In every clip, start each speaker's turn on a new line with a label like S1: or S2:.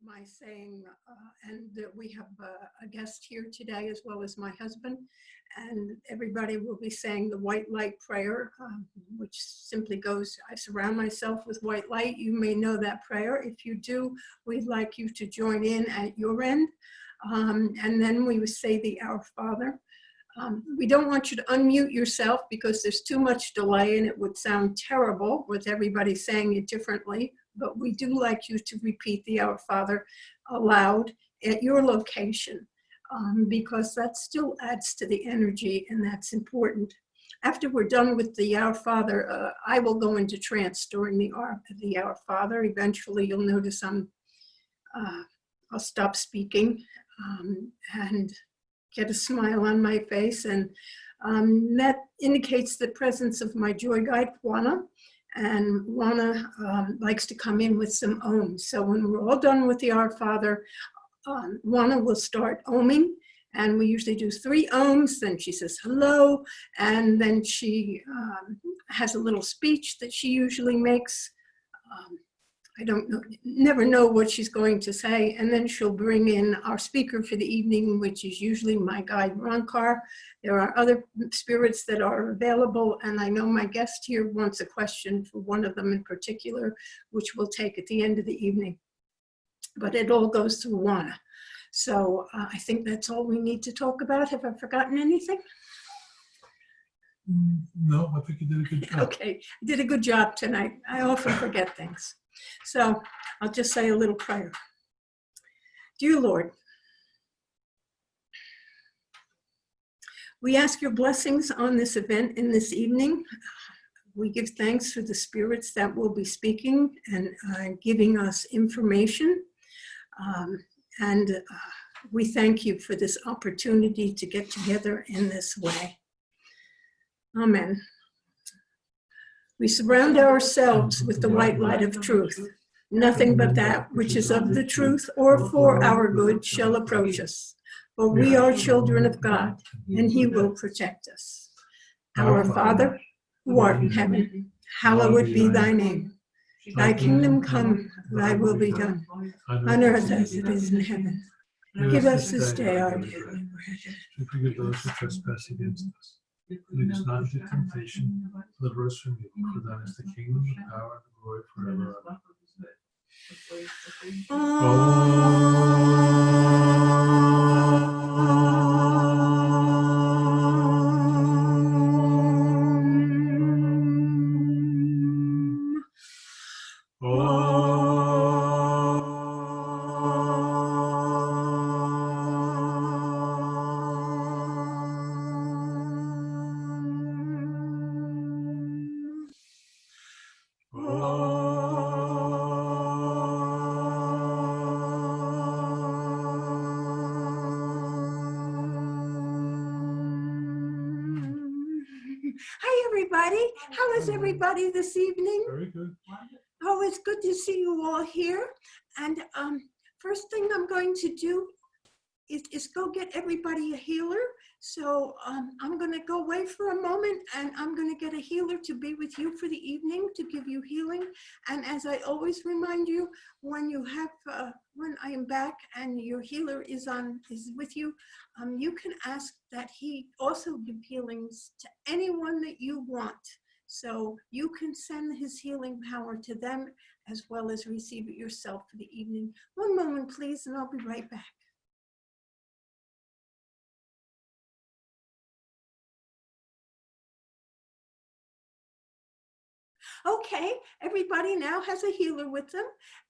S1: my saying, and we have a guest here today as well as my husband, and everybody will be saying the white light prayer, which simply goes, I surround myself with white light. You may know that prayer. If you do, we'd like you to join in at your end. And then we would say the Our Father. We don't want you to unmute yourself because there's too much delay and it would sound terrible with everybody saying it differently, but we do like you to repeat the Our Father aloud at your location because that still adds to the energy and that's important. After we're done with the Our Father, I will go into trance during the Our Father. Eventually you'll notice I'll stop speaking and get a smile on my face, and that indicates the presence of my joy guide, Juana, and Juana likes to come in with some ohms. So when we're all done with the Our Father, Juana will start ohming, and we usually do 3 ohms, then she says hello, and then she has a little speech that she usually makes. I never know what she's going to say. And then she'll bring in our speaker for the evening, which is usually my guide, Rankar. There are other spirits that are available. And I know my guest here wants a question for one of them in particular, which we'll take at the end of the evening. But it all goes through Juana. So I think that's all we need to talk about. Have I forgotten anything?
S2: No, I think you did a good job.
S1: Okay, I did a good job tonight. I often forget things. So I'll just say a little prayer. Dear Lord, we ask your blessings on this event in this evening. We give thanks for the spirits that will be speaking and giving us information. We thank you for this opportunity to get together in this way. Amen. We surround ourselves with the white light of truth. Nothing but that which is of the truth or for our good shall approach us. For we are children of God, and he will protect us. Our Father, who art in heaven, hallowed be thy name. Thy kingdom come, thy will be done, on earth as it is in heaven. Give us this day our daily bread.
S2: To forgive those who trespass against us. Lead us not into temptation, deliver us from evil. For thine is the kingdom, the power, and the glory forever.
S1: Hi, everybody. How is everybody this evening?
S2: Very good.
S1: Oh, it's good to see you all here. And first thing I'm going to do is go get everybody a healer. So I'm going to go away for a moment and I'm going to get a healer to be with you for the evening to give you healing. And as I always remind you, when I am back and your healer is with you, you can ask that he also give healings to anyone that you want. So you can send his healing power to them as well as receive it yourself for the evening. One moment, please, and I'll be right back. Okay, everybody now has a healer with them,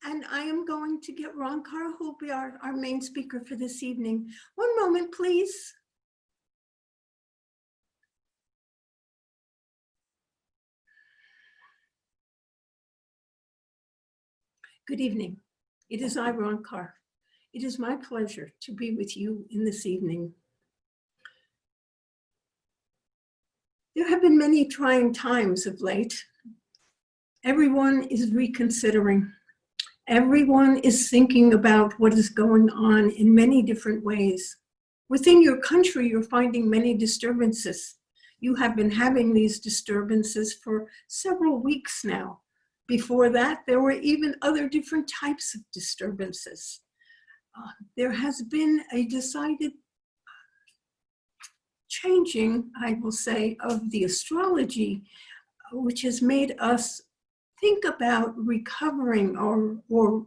S1: and I am going to get Rankar, who will be our main speaker for this evening. One moment, please. Good evening. It is I, Rankar. It is my pleasure to be with you in this evening. There have been many trying times of late. Everyone is reconsidering. Everyone is thinking about what is going on in many different ways. Within your country, you're finding many disturbances. You have been having these disturbances for several weeks now. Before that, there were even other different types of disturbances. There has been a decided changing, I will say, of the astrology, which has made us think about recovering or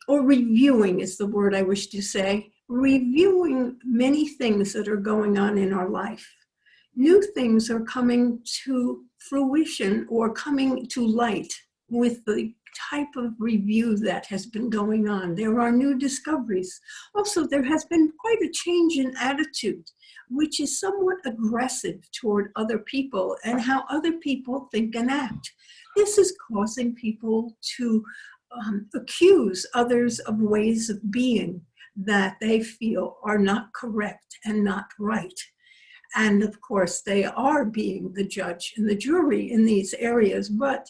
S1: reviewing is the word I wish to say, reviewing many things that are going on in our life. New things are coming to fruition or coming to light with the type of review that has been going on. There are new discoveries. Also, there has been quite a change in attitude, which is somewhat aggressive toward other people and how other people think and act. This is causing people to accuse others of ways of being that they feel are not correct and not right. And of course, they are being the judge and the jury in these areas, but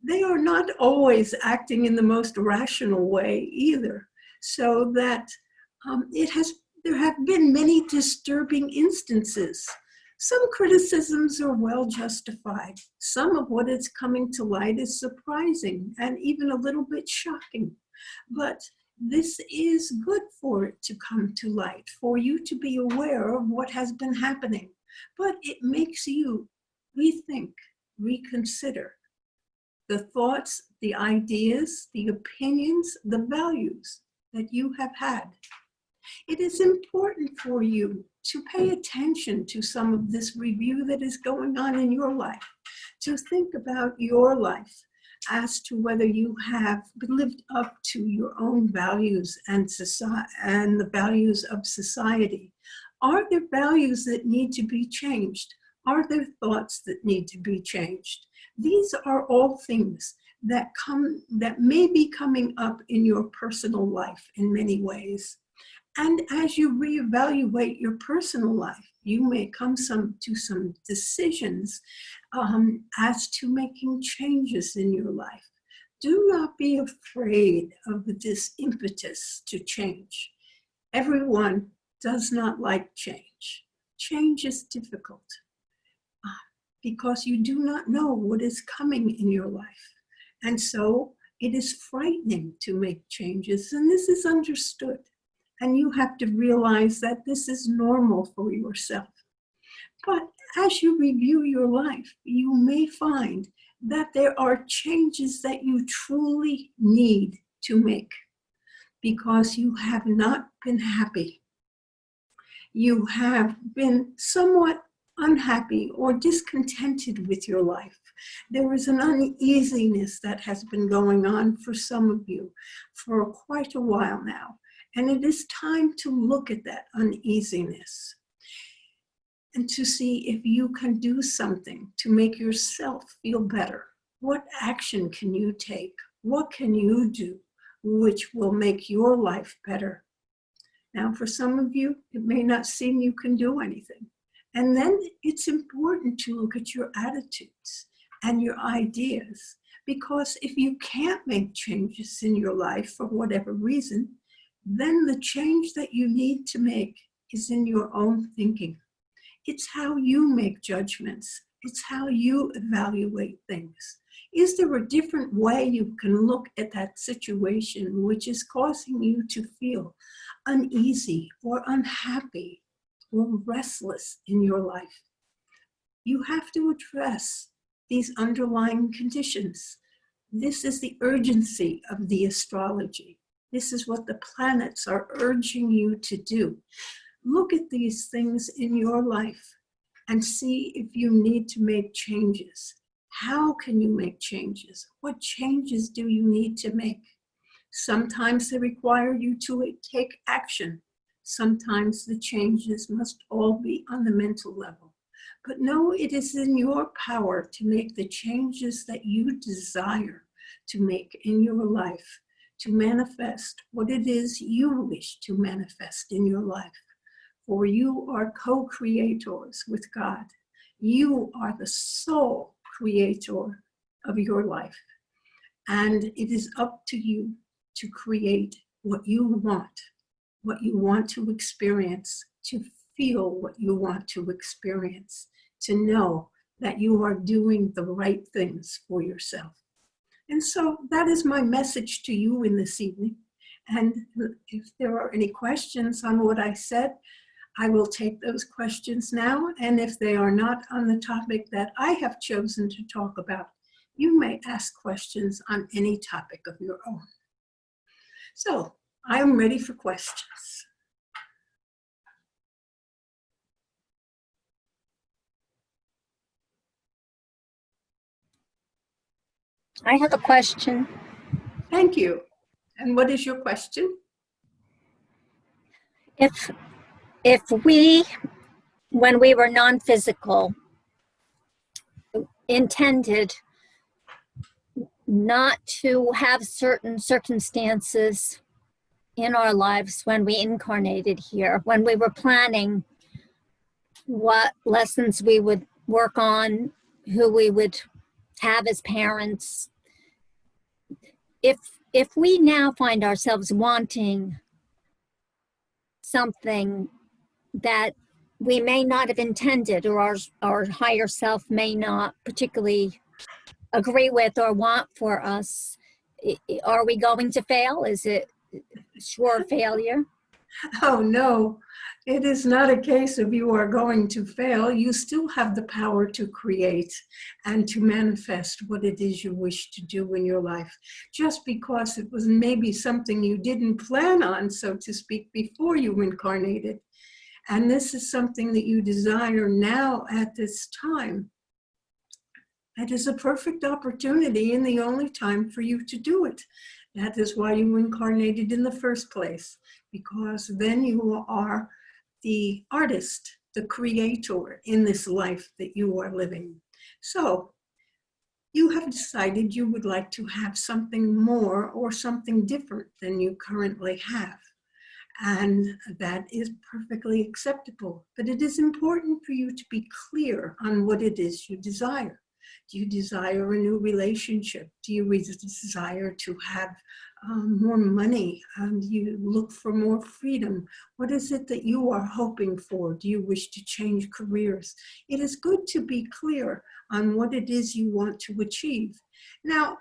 S1: they are not always acting in the most rational way either. So that there have been many disturbing instances. Some criticisms are well justified. Some of what is coming to light is surprising and even a little bit shocking. But this is good for it to come to light, for you to be aware of what has been happening. But it makes you rethink, reconsider the thoughts, the ideas, the opinions, the values that you have had. It is important for you to pay attention to some of this review that is going on in your life, to think about your life as to whether you have lived up to your own values and the values of society. Are there values that need to be changed? Are there thoughts that need to be changed? These are all things that may be coming up in your personal life in many ways. And as you reevaluate your personal life, you may come to some decisions as to making changes in your life. Do not be afraid of this impetus to change. Everyone does not like change. Change is difficult because you do not know what is coming in your life. And so it is frightening to make changes, and this is understood. And you have to realize that this is normal for yourself. But as you review your life, you may find that there are changes that you truly need to make because you have not been happy. You have been somewhat unhappy or discontented with your life. There is an uneasiness that has been going on for some of you for quite a while now. And it is time to look at that uneasiness and to see if you can do something to make yourself feel better. What action can you take? What can you do which will make your life better? Now, for some of you, it may not seem you can do anything. And then it's important to look at your attitudes and your ideas, because if you can't make changes in your life for whatever reason, then the change that you need to make is in your own thinking. It's how you make judgments. It's how you evaluate things. Is there a different way you can look at that situation which is causing you to feel uneasy or unhappy or restless in your life? You have to address these underlying conditions. This is the urgency of the astrology. This is what the planets are urging you to do. Look at these things in your life and see if you need to make changes. How can you make changes? What changes do you need to make? Sometimes they require you to take action. Sometimes the changes must all be on the mental level. But know it is in your power to make the changes that you desire to make in your life, to manifest what it is you wish to manifest in your life. For you are co-creators with God. You are the sole creator of your life. And it is up to you to create what you want to experience, to feel what you want to experience, to know that you are doing the right things for yourself. And so that is my message to you in this evening. And if there are any questions on what I said, I will take those questions now. And if they are not on the topic that I have chosen to talk about, you may ask questions on any topic of your own. So I am ready for questions.
S3: I have a question.
S1: Thank you. And what is your question?
S3: If we, when we were non-physical, intended not to have certain circumstances in our lives when we incarnated here, when we were planning what lessons we would work on, who we would have as parents, if we now find ourselves wanting something that we may not have intended, or our higher self may not particularly agree with or want for us, are we going to fail? Is it sure failure?
S1: Oh, no, it is not a case of you are going to fail. You still have the power to create and to manifest what it is you wish to do in your life. Just because it was maybe something you didn't plan on, so to speak, before you incarnated. And this is something that you desire now at this time. It is a perfect opportunity and the only time for you to do it. That is why you incarnated in the first place, because then you are the artist, the creator in this life that you are living. So you have decided you would like to have something more or something different than you currently have. And that is perfectly acceptable. But it is important for you to be clear on what it is you desire. Do you desire a new relationship? Do you desire to have more money? Do you look for more freedom? What is it that you are hoping for? Do you wish to change careers? It is good to be clear on what it is you want to achieve. Now,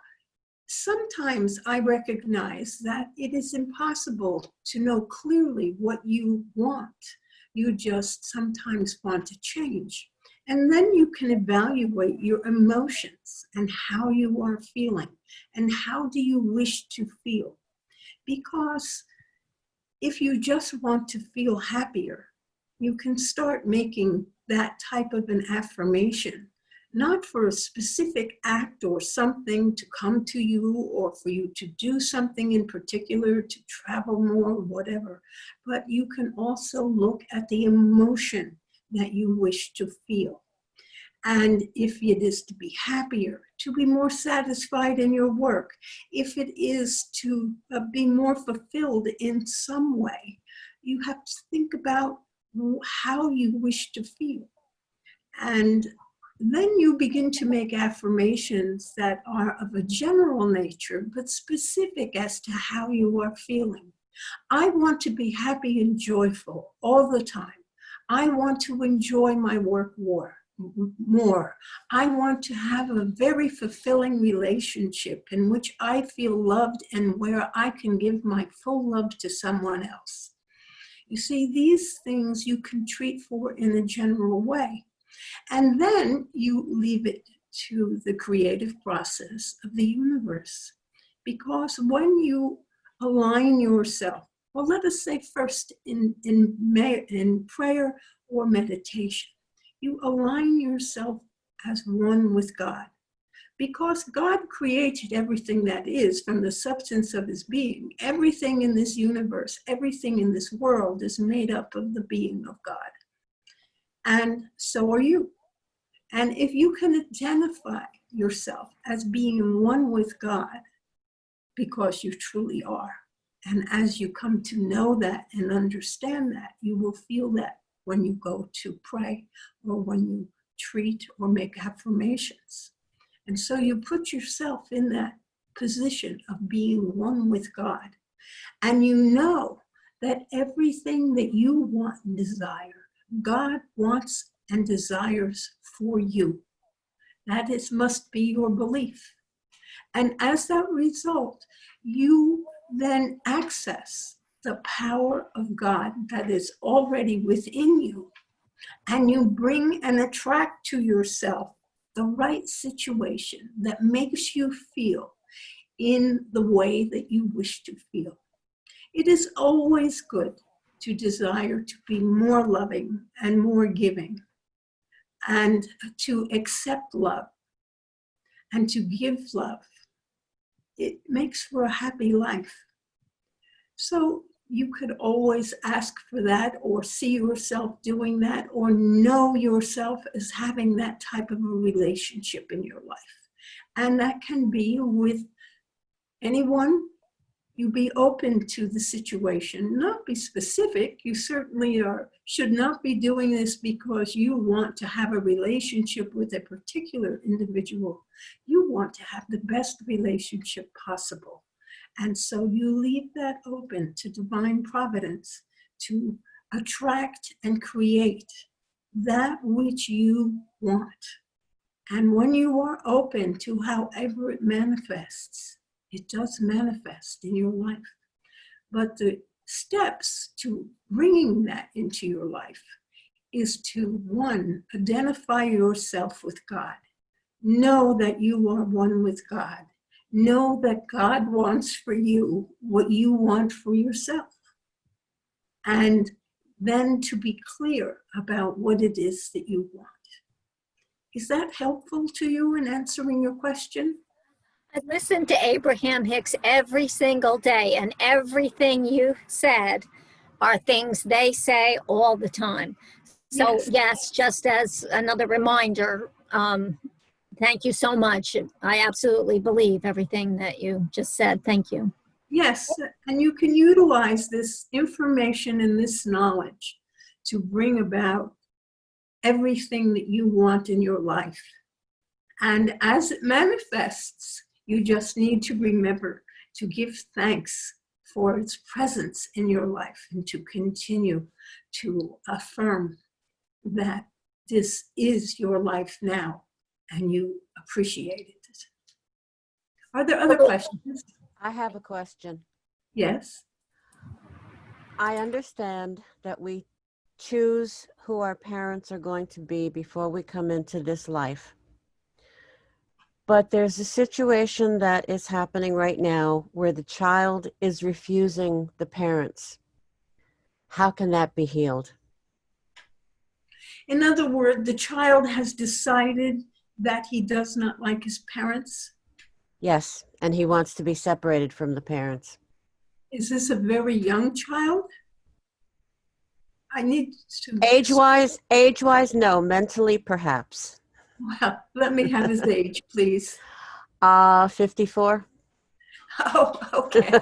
S1: sometimes I recognize that it is impossible to know clearly what you want. You just sometimes want to change. And then you can evaluate your emotions and how you are feeling and how do you wish to feel. Because if you just want to feel happier, you can start making that type of an affirmation, not for a specific act or something to come to you or for you to do something in particular, to travel more, whatever, but you can also look at the emotion that you wish to feel. And if it is to be happier, to be more satisfied in your work, if it is to be more fulfilled in some way, you have to think about how you wish to feel. And then you begin to make affirmations that are of a general nature, but specific as to how you are feeling. I want to be happy and joyful all the time. I want to enjoy my work more. I want to have a very fulfilling relationship in which I feel loved and where I can give my full love to someone else. You see, these things you can treat for in a general way. And then you leave it to the creative process of the universe. Because when you align yourself, well, let us say first in prayer or meditation, you align yourself as one with God. Because God created everything that is from the substance of his being. Everything in this universe, everything in this world is made up of the being of God. And so are you. And if you can identify yourself as being one with God, because you truly are, and as you come to know that and understand that, you will feel that when you go to pray or when you treat or make affirmations. And so you put yourself in that position of being one with God. And you know that everything that you want and desire, God wants and desires for you. That is must be your belief. And as that result, you then access the power of God that is already within you, and you bring and attract to yourself the right situation that makes you feel in the way that you wish to feel. It is always good to desire to be more loving and more giving, and to accept love and to give love. It makes for a happy life. So you could always ask for that, or see yourself doing that, or know yourself as having that type of a relationship in your life. And that can be with anyone. You be open to the situation, not be specific. You certainly should not be doing this because you want to have a relationship with a particular individual. You want to have the best relationship possible. And so you leave that open to divine providence to attract and create that which you want. And when you are open to however it manifests, it does manifest in your life. But the steps to bringing that into your life is to, one, identify yourself with God. Know that you are one with God. Know that God wants for you what you want for yourself. And then to be clear about what it is that you want. Is that helpful to you in answering your question?
S3: I listen to Abraham Hicks every single day, and everything you said are things they say all the time. So yes, just as another reminder, thank you so much. I absolutely believe everything that you just said. Thank you.
S1: Yes, and you can utilize this information and this knowledge to bring about everything that you want in your life. And as it manifests, you just need to remember to give thanks for its presence in your life, and to continue to affirm that this is your life now and you appreciate it. Are there other questions?
S4: I have a question.
S1: Yes.
S4: I understand that we choose who our parents are going to be before we come into this life. But there's a situation that is happening right now where the child is refusing the parents. How can that be healed?
S1: In other words, the child has decided that he does not like his parents.
S4: Yes, and he wants to be separated from the parents.
S1: Is this a very young child? I need to...
S4: Age-wise, no. Mentally, perhaps.
S1: Well, let me have his age, please.
S4: 54.
S1: Oh, okay.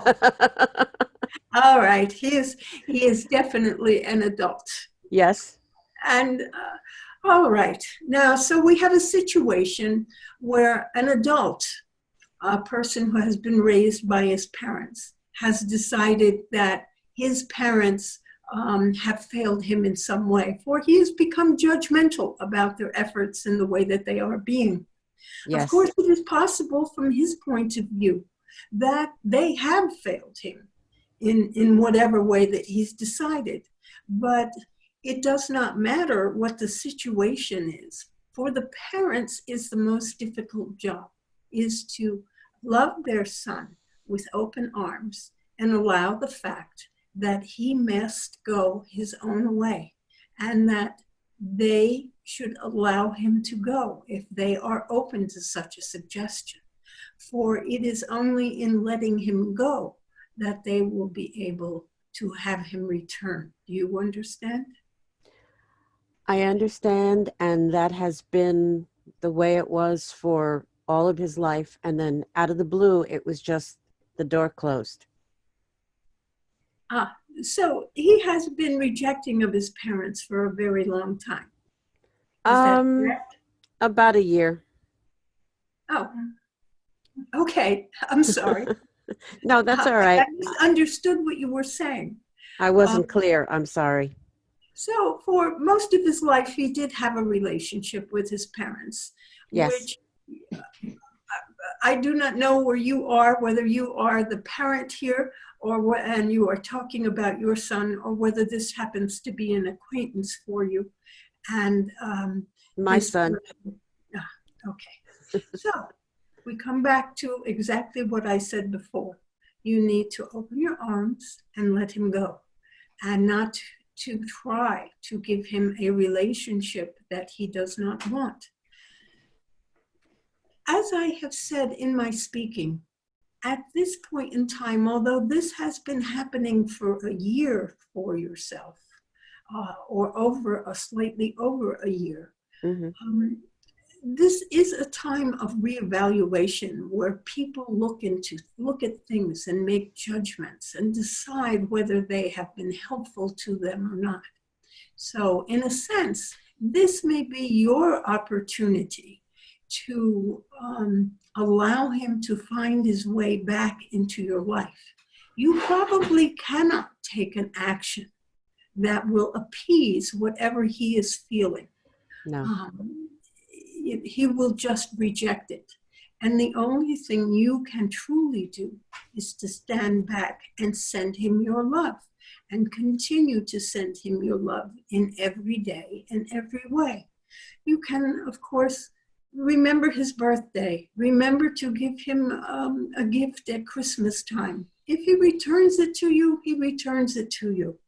S1: All right. He is definitely an adult.
S4: Yes.
S1: And all right. Now, so we have a situation where an adult, a person who has been raised by his parents, has decided that his parents have failed him in some way, for he has become judgmental about their efforts and the way that they are being.
S4: Yes.
S1: Of course, it is possible from his point of view that they have failed him in whatever way that he's decided. But it does not matter what the situation is. For the parents is the most difficult job, is to love their son with open arms and allow the fact that he must go his own way, and that they should allow him to go if they are open to such a suggestion. For it is only in letting him go that they will be able to have him return. Do you understand?
S4: I understand, and that has been the way it was for all of his life, and then out of the blue, it was just the door closed.
S1: So he has been rejecting of his parents for a very long time. Is that correct?
S4: About a year.
S1: Oh, okay. I'm sorry.
S4: No, that's all right.
S1: I misunderstood what you were saying.
S4: I wasn't clear. I'm sorry.
S1: So for most of his life, he did have a relationship with his parents,
S4: Yes.
S1: which I do not know where you are, whether you are the parent here or what, and you are talking about your son, or whether this happens to be an acquaintance for you. And
S4: My son.
S1: Okay. So we come back to exactly what I said before. You need to open your arms and let him go, and not to try to give him a relationship that he does not want. As I have said in my speaking, at this point in time, although this has been happening for a year for yourself, or slightly over a year, this is a time of reevaluation where people look at things and make judgments and decide whether they have been helpful to them or not. So in a sense, this may be your opportunity to allow him to find his way back into your life. You probably cannot take an action that will appease whatever he is feeling.
S4: No.
S1: He will just reject it. And the only thing you can truly do is to stand back and send him your love, and continue to send him your love in every day and every way. You can, of course, remember his birthday. Remember to give him a gift at Christmas time. If he returns it to you, he returns it to you.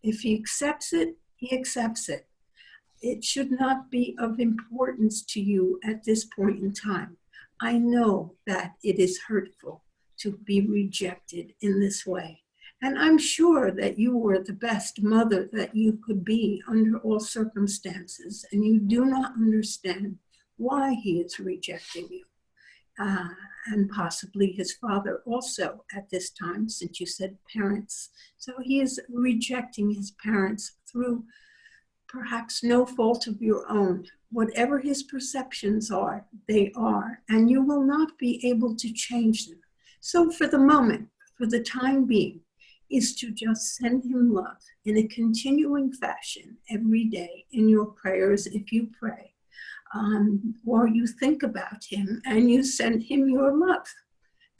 S1: If he accepts it, he accepts it. It should not be of importance to you at this point in time. I know that it is hurtful to be rejected in this way. And I'm sure that you were the best mother that you could be under all circumstances, and you do not understand why he is rejecting you. And possibly his father also at this time, since you said parents. So he is rejecting his parents through perhaps no fault of your own. Whatever his perceptions are, they are, and you will not be able to change them. So for the moment, for the time being, is to just send him love in a continuing fashion every day in your prayers if you pray. Or you think about him and you send him your love,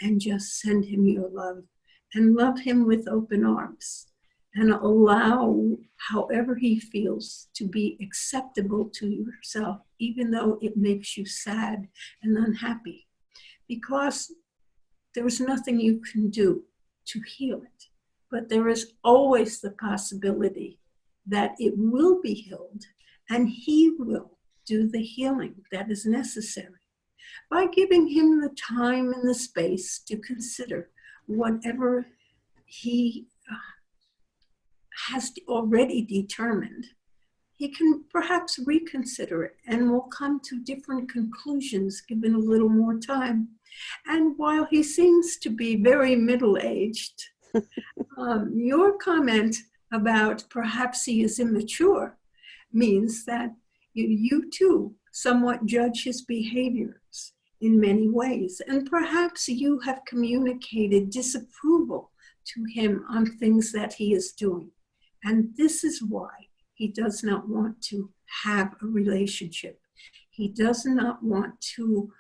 S1: and just send him your love and love him with open arms, and allow however he feels to be acceptable to yourself, even though it makes you sad and unhappy, because there is nothing you can do to heal it. But there is always the possibility that it will be healed, and he will do the healing that is necessary by giving him the time and the space to consider whatever he has already determined. He can perhaps reconsider it and will come to different conclusions given a little more time. And while he seems to be very middle-aged, your comment about perhaps he is immature means that you too somewhat judge his behaviors in many ways. And perhaps you have communicated disapproval to him on things that he is doing. And this is why he does not want to have a relationship. He does not want to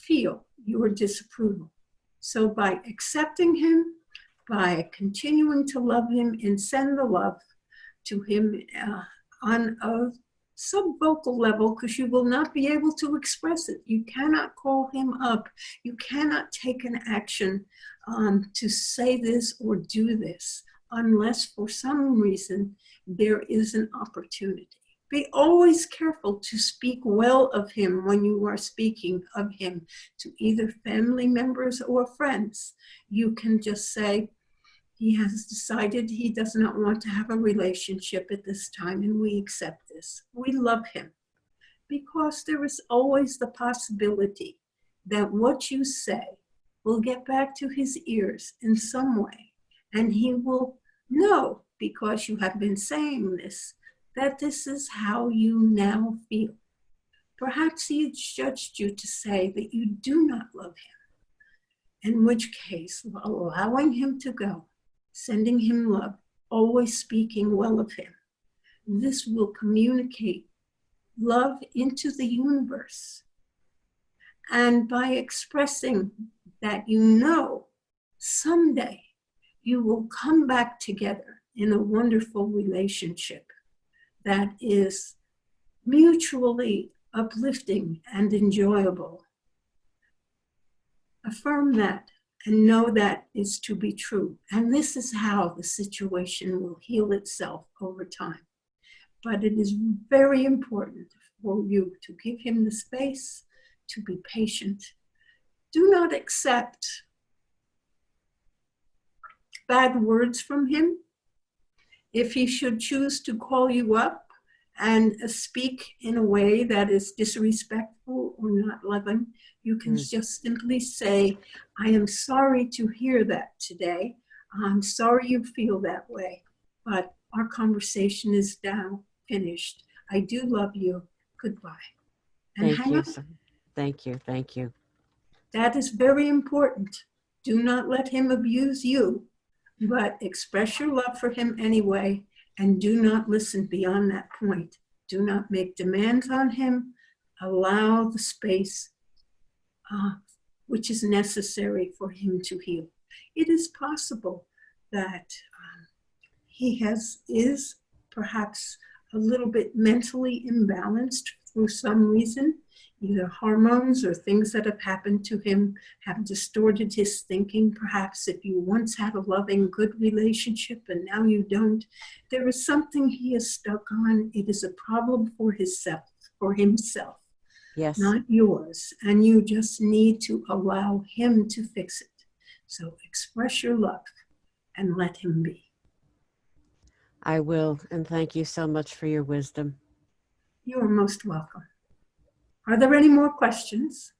S1: feel your disapproval. So by accepting him, by continuing to love him and send the love to him on a subvocal level, because you will not be able to express it. You cannot call him up. You cannot take an action to say this or do this unless for some reason there is an opportunity. Be always careful to speak well of him when you are speaking of him to either family members or friends. You can just say, he has decided he does not want to have a relationship at this time, and we accept this. We love him, because there is always the possibility that what you say will get back to his ears in some way, and he will know, because you have been saying this, that this is how you now feel. Perhaps he has judged you to say that you do not love him, in which case, allowing him to go, sending him love, always speaking well of him, this will communicate love into the universe. And by expressing that you know someday you will come back together in a wonderful relationship that is mutually uplifting and enjoyable. Affirm that and know that is to be true. And this is how the situation will heal itself over time. But it is very important for you to give him the space, to be patient. Do not accept bad words from him. If he should choose to call you up and speak in a way that is disrespectful or not loving, you can just simply say, I am sorry to hear that today. I'm sorry you feel that way, but our conversation is now finished. I do love you. Goodbye. And
S4: Thank
S1: hang
S4: you.
S1: up.
S4: Thank you. Thank you.
S1: That is very important. Do not let him abuse you, but express your love for him anyway, and do not listen beyond that point. Do not make demands on him. Allow the space which is necessary for him to heal. It is possible that he is perhaps a little bit mentally imbalanced for some reason. Either hormones or things that have happened to him have distorted his thinking. Perhaps if you once had a loving, good relationship and now you don't, there is something he is stuck on. It is a problem for himself,
S4: Yes.
S1: not yours. And you just need to allow him to fix it. So express your love and let him be.
S4: I will, and thank you so much for your wisdom.
S1: You are most welcome. Are there any more questions?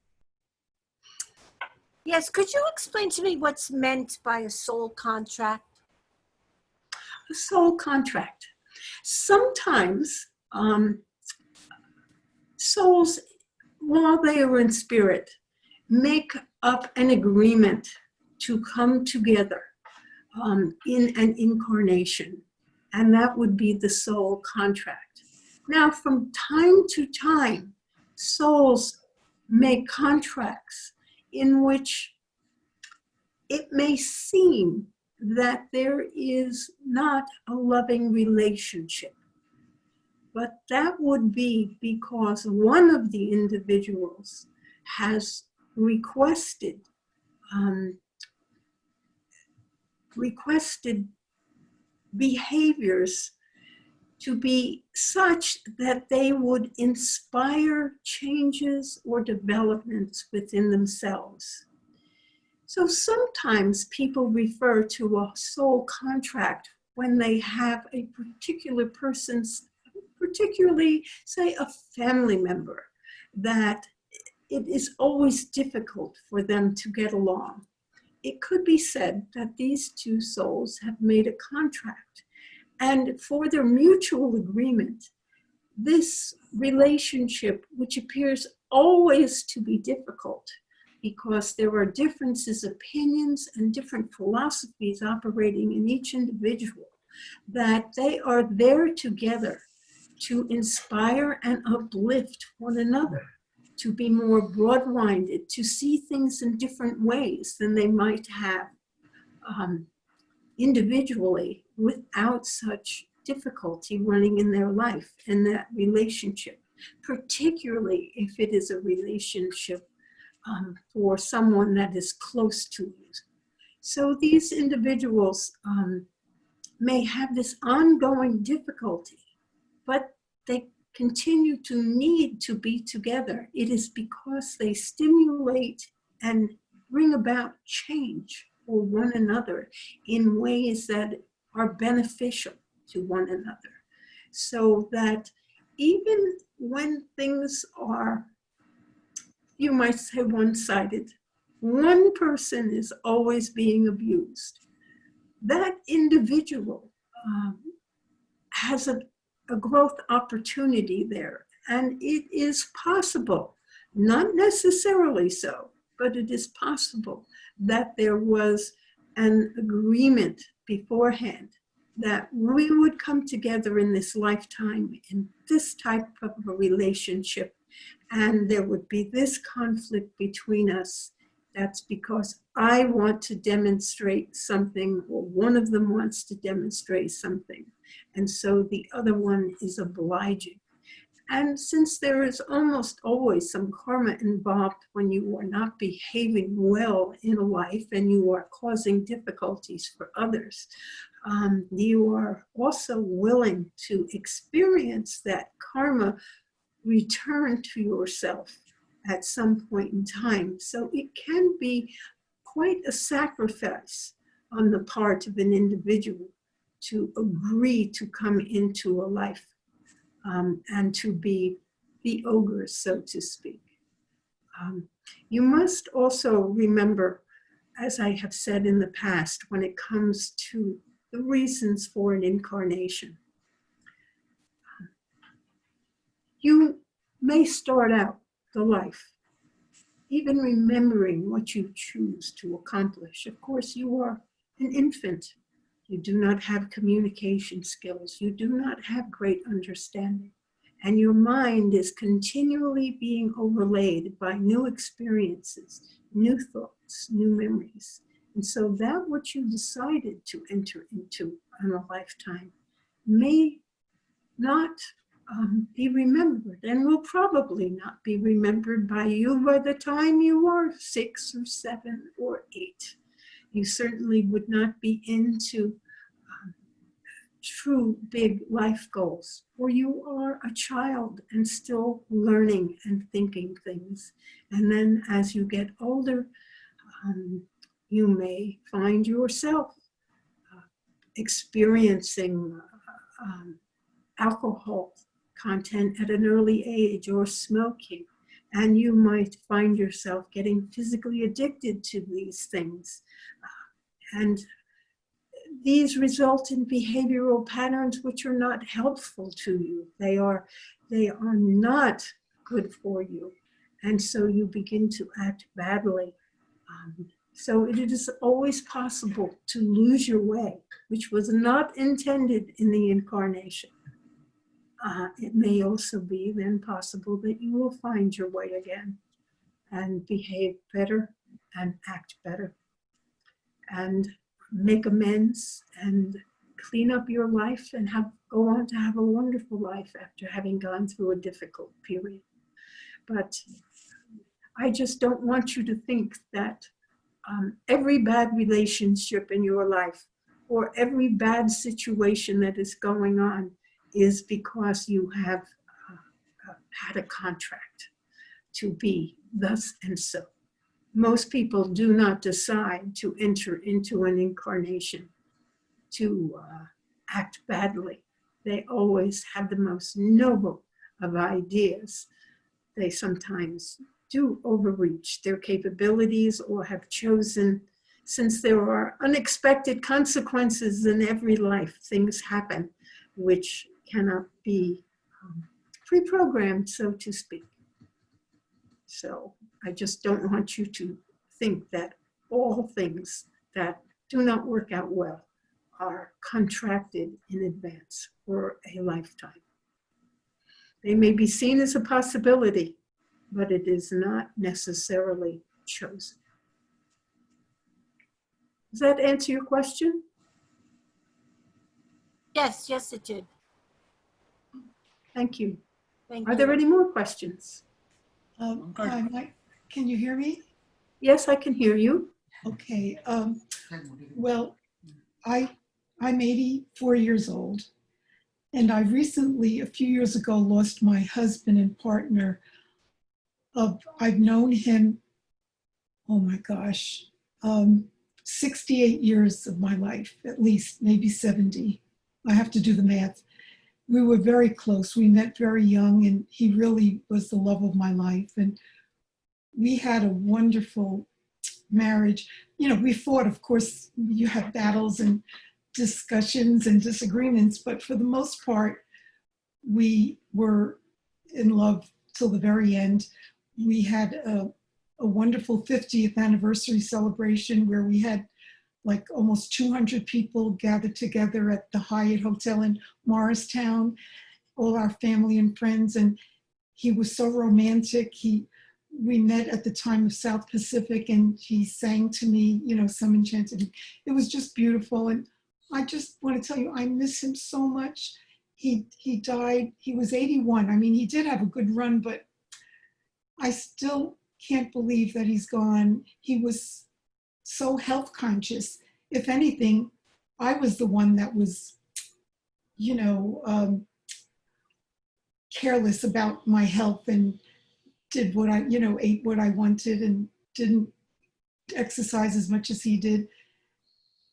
S5: Yes, could you explain to me what's meant by a soul contract?
S1: A soul contract. Sometimes souls, while they are in spirit, make up an agreement to come together in an incarnation, and that would be the soul contract. Now, from time to time, souls make contracts in which it may seem that there is not a loving relationship. But that would be because one of the individuals has requested behaviors to be such that they would inspire changes or developments within themselves. So sometimes people refer to a soul contract when they have a particular person's, particularly, say, a family member, that it is always difficult for them to get along. It could be said that these two souls have made a contract, and for their mutual agreement, this relationship, which appears always to be difficult because there are differences, opinions, and different philosophies operating in each individual, that they are there together to inspire and uplift one another, to be more broad-minded, to see things in different ways than they might have individually without such difficulty running in their life and that relationship, particularly if it is a relationship for someone that is close to you. So these individuals may have this ongoing difficulty, but they continue to need to be together. It is because they stimulate and bring about change for one another in ways that are beneficial to one another. So that even when things are, you might say, one-sided, one person is always being abused, that individual has a growth opportunity there. And it is possible, not necessarily so, but it is possible that there was an agreement beforehand that we would come together in this lifetime in this type of a relationship, and there would be this conflict between us. That's because I want to demonstrate something, or one of them wants to demonstrate something, and so the other one is obliging. And since there is almost always some karma involved when you are not behaving well in life and you are causing difficulties for others, you are also willing to experience that karma return to yourself at some point in time. So it can be quite a sacrifice on the part of an individual to agree to come into a life and to be the ogre, so to speak. You must also remember, as I have said in the past, when it comes to the reasons for an incarnation, you may start out the life even remembering what you choose to accomplish. Of course, you are an infant. You do not have communication skills. You do not have great understanding. And your mind is continually being overlaid by new experiences, new thoughts, new memories. And so that which you decided to enter into in a lifetime may not be remembered, and will probably not be remembered by you by the time you are 6 or 7 or 8. You certainly would not be into true big life goals, or you are a child and still learning and thinking things. And then as you get older, you may find yourself experiencing alcohol content at an early age, or smoking, and you might find yourself getting physically addicted to these things. And these result in behavioral patterns which are not helpful to you. They are not good for you. And so you begin to act badly. So it is always possible to lose your way, which was not intended in the incarnation. It may also be then possible that you will find your way again and behave better and act better and make amends and clean up your life and go on to have a wonderful life after having gone through a difficult period. But I just don't want you to think that every bad relationship in your life or every bad situation that is going on is because you have had a contract to be thus and so. Most people do not decide to enter into an incarnation to act badly. They always have the most noble of ideas. They sometimes do overreach their capabilities or have chosen, since there are unexpected consequences in every life, things happen which cannot be pre-programmed, so to speak. So I just don't want you to think that all things that do not work out well are contracted in advance for a lifetime. They may be seen as a possibility, but it is not necessarily chosen. Does that answer your question?
S5: Yes, yes, it did.
S1: Thank you.
S5: Thank
S1: Are
S5: you.
S1: there any more questions?
S6: Hi, Mike. Can you hear me?
S1: Yes, I can hear you.
S6: Okay. Well, I'm 84 years old, and I recently, a few years ago, lost my husband and partner. I've known him, oh my gosh, 68 years of my life, at least, maybe 70. I have to do the math. We were very close. We met very young, and he really was the love of my life. And we had a wonderful marriage. You know, we fought, of course, you have battles and discussions and disagreements, but for the most part, we were in love till the very end. We had a wonderful 50th anniversary celebration where we had like almost 200 people gathered together at the Hyatt Hotel in Morristown, all our family and friends. And he was so romantic. We met at the time of South Pacific, and he sang to me, some enchanted. It was just beautiful. And I just want to tell you, I miss him so much. He died, he was 81. I mean, he did have a good run, but I still can't believe that he's gone. He was so health conscious. If anything, I was the one that was, careless about my health and did what I, ate what I wanted and didn't exercise as much as he did.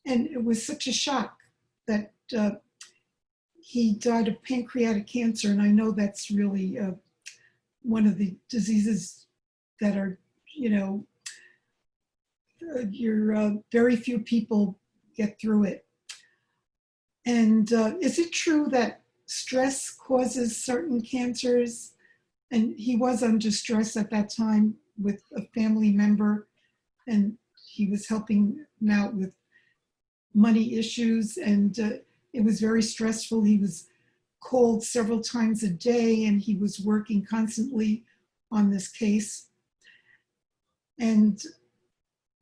S6: And it was such a shock that he died of pancreatic cancer. And I know that's really one of the diseases that are, very few people get through it. And is it true that stress causes certain cancers? And he was under stress at that time with a family member, and he was helping him out with money issues, and it was very stressful. He was called several times a day, and he was working constantly on this case. And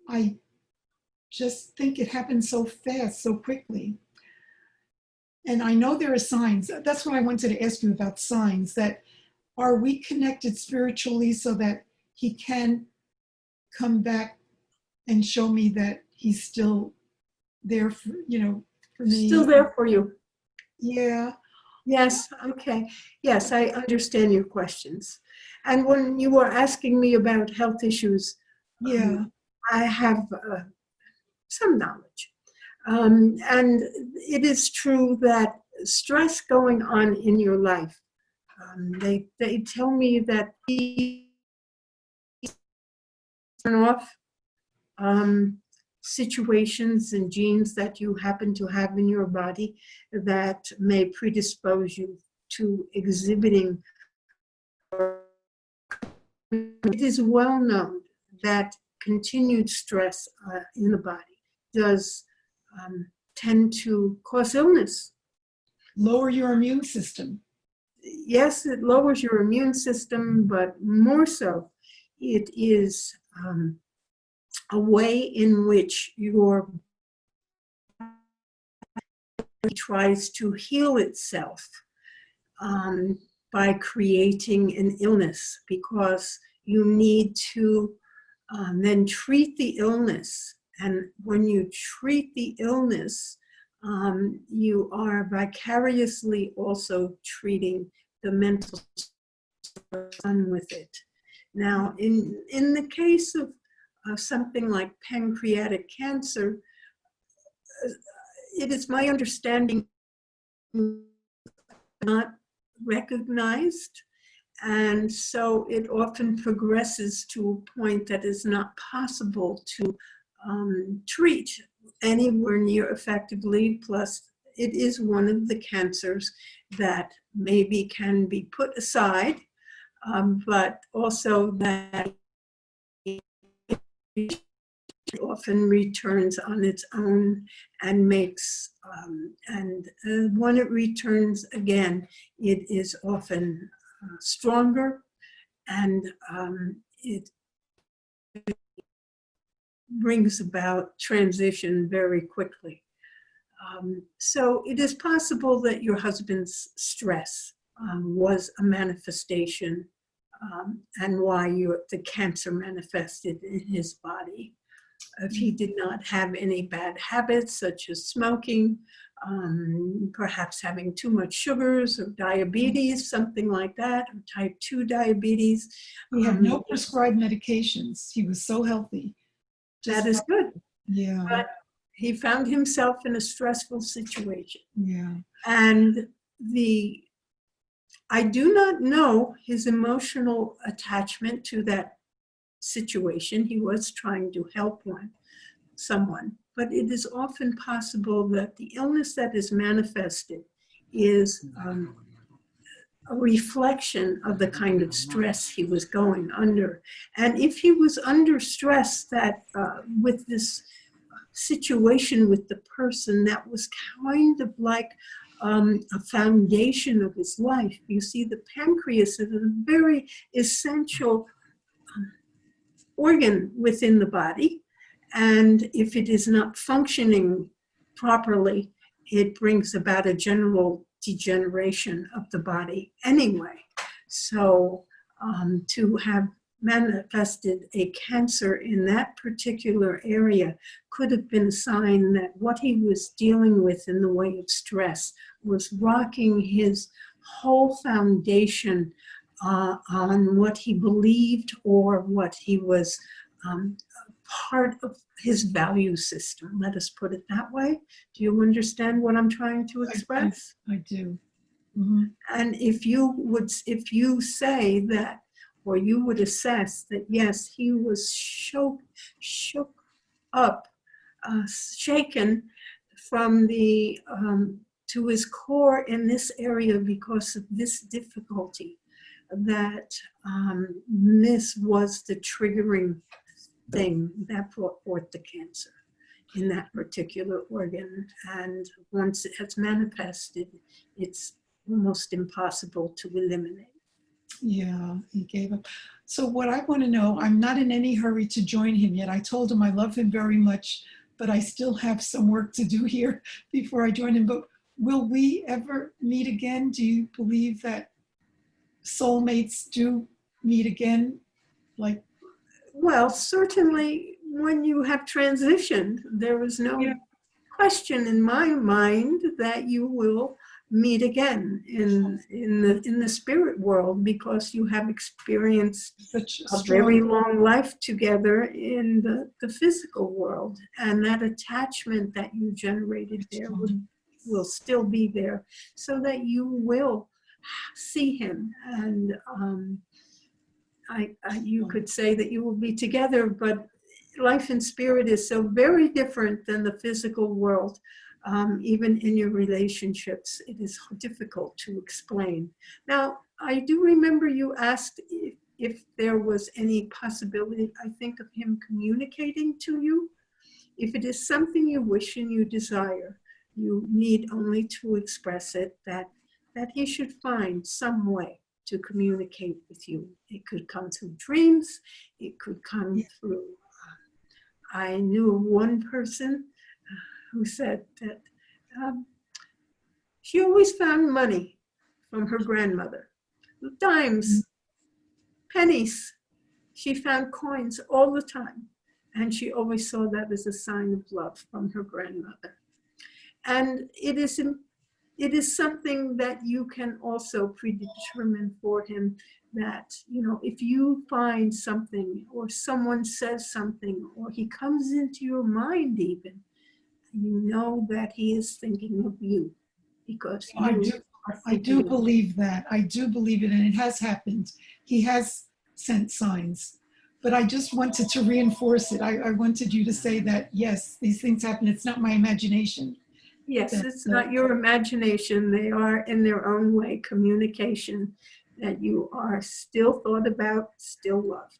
S6: I just think it happened so fast, so quickly. And I know there are signs. That's what I wanted to ask you about, signs. That are we connected spiritually so that he can come back and show me that he's still there for, for me?
S1: Still there for you.
S6: Yeah.
S1: Yes, okay. Yes, I understand your questions. And when you were asking me about health issues,
S6: Yeah.
S1: I have some knowledge. And it is true that stress going on in your life, they tell me that we turn off situations and genes that you happen to have in your body that may predispose you to exhibiting. It is well known that continued stress in the body does tend to cause illness.
S6: Lower your immune system.
S1: Yes, it lowers your immune system, but more so, it is a way in which your body tries to heal itself by creating an illness, because you need to then treat the illness. And when you treat the illness, you are vicariously also treating the mental done with it. Now, in the case of something like pancreatic cancer, it is my understanding not recognized, and so it often progresses to a point that is not possible to treat anywhere near effectively. Plus, it is one of the cancers that maybe can be put aside, but also that it often returns on its own and makes, when it returns again, it is often stronger, and it brings about transition very quickly. So it is possible that your husband's stress was a manifestation, and why the cancer manifested in his body. If he did not have any bad habits, such as smoking, perhaps having too much sugars or diabetes, something like that, or type 2 diabetes.
S6: He had no prescribed medications. He was so healthy.
S1: That is good.
S6: Yeah.
S1: But he found himself in a stressful situation.
S6: Yeah.
S1: And I do not know his emotional attachment to that situation. He was trying to help someone, but it is often possible that the illness that is manifested is a reflection of the kind of stress he was going under. And if he was under stress that with this situation with the person that was kind of like a foundation of his life. You see, the pancreas is a very essential organ within the body. And if it is not functioning properly, it brings about a general degeneration of the body anyway. So to have manifested a cancer in that particular area could have been a sign that what he was dealing with in the way of stress was rocking his whole foundation on what he believed or what he was part of his value system. Let us put it that way. Do you understand what I'm trying to express?
S6: I do. Mm-hmm.
S1: And if you say that, or you would assess that, yes, he was shook up, shaken from the to his core in this area because of this difficulty, that this was the triggering thing that brought forth the cancer in that particular organ. And once it has manifested, it's almost impossible to eliminate.
S6: Yeah, he gave up. So what I want to know, I'm not in any hurry to join him yet. I told him I love him very much, but I still have some work to do here before I join him. But will we ever meet again? Do you believe that soulmates do meet again? Like,
S1: well, certainly when you have transitioned, there is no question in my mind that you will meet again in the spirit world, because you have experienced
S6: such
S1: a very long life together in the physical world, and that attachment that you generated there will still be there, so that you will see him. And you could say that you will be together, but life in spirit is so very different than the physical world. Even in your relationships, it is difficult to explain. Now, I do remember you asked if there was any possibility, I think, of him communicating to you. If it is something you wish and you desire, you need only to express it, that he should find some way to communicate with you. It could come through dreams. It could come through, I knew one person who said that she always found money from her grandmother. Dimes, pennies. She found coins all the time. And she always saw that as a sign of love from her grandmother. And it is something that you can also predetermine for him, that, you know, if you find something or someone says something or he comes into your mind even, you know that he is thinking of you, because
S6: I do believe that. I do believe it, and it has happened. He has sent signs, but I just wanted to reinforce it. I wanted you to say that, yes, these things happen. It's not my imagination.
S1: Yes, it's not your imagination. They are, in their own way, communication, that you are still thought about, still loved.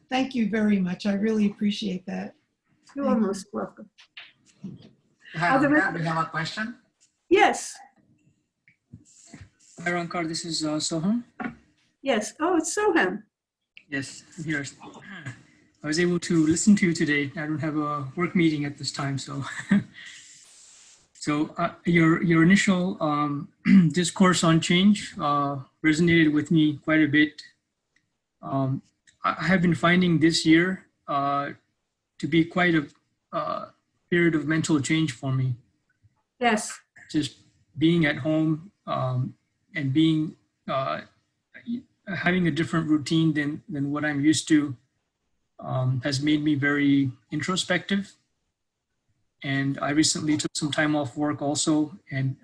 S6: Thank you very much. I really appreciate that.
S1: You are most welcome.
S7: Hi, Ronka, we have a question.
S1: Yes.
S8: Hi, Rankar, this is Soham.
S1: Yes. Oh, it's Soham.
S8: Yes, I'm here. I was able to listen to you today. I don't have a work meeting at this time, so your initial discourse on change resonated with me quite a bit. I have been finding this year to be quite a period of mental change for me.
S1: Yes.
S8: Just being at home and being having a different routine than what I'm used to has made me very introspective. And I recently took some time off work also, and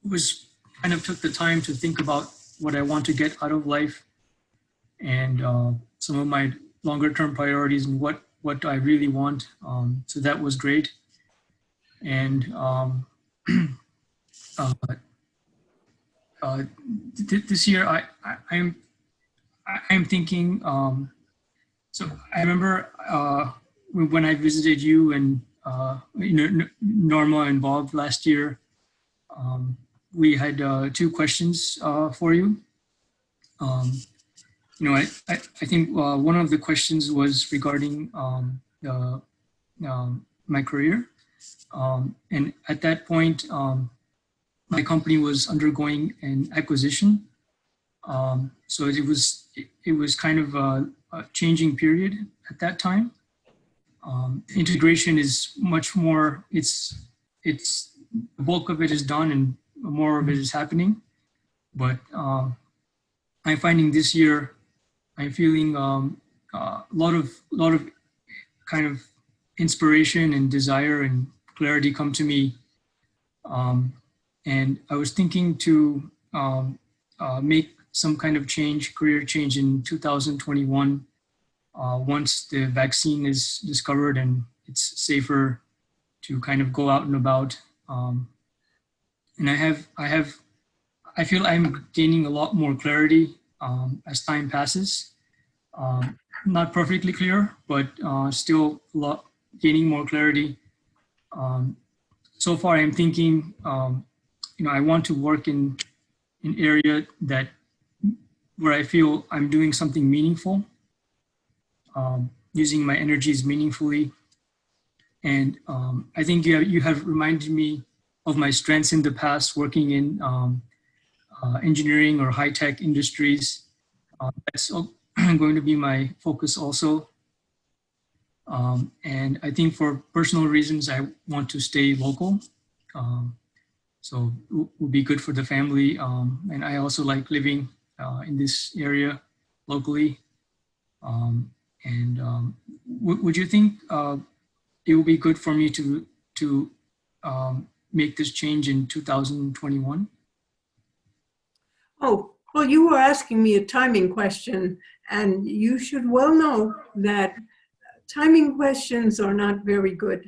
S8: took the time to think about what I want to get out of life, and some of my longer term priorities and what I really want. So that was great. And this year I'm thinking, so I remember when I visited you and Norma and Bob last year, we had 2 questions for you. I think one of the questions was regarding my career. And at that point, my company was undergoing an acquisition. So it was kind of a changing period at that time. Integration is much more, the bulk of it is done and more of it is happening. But I'm finding this year, I'm feeling a lot of kind of inspiration and desire and clarity come to me. And I was thinking to make some kind of career change in 2021, once the vaccine is discovered and it's safer to kind of go out and about. And I feel I'm gaining a lot more clarity as time passes. Not perfectly clear, but still gaining more clarity. So far, I'm thinking, I want to work in an area where I feel I'm doing something meaningful, using my energies meaningfully. And I think you have reminded me of my strengths in the past, working in engineering or high-tech industries. That's going to be my focus also. And I think for personal reasons, I want to stay local. So it would be good for the family. And I also like living in this area locally. Would you think it would be good for me to make this change in 2021?
S1: Oh, well, you were asking me a timing question, and you should well know that timing questions are not very good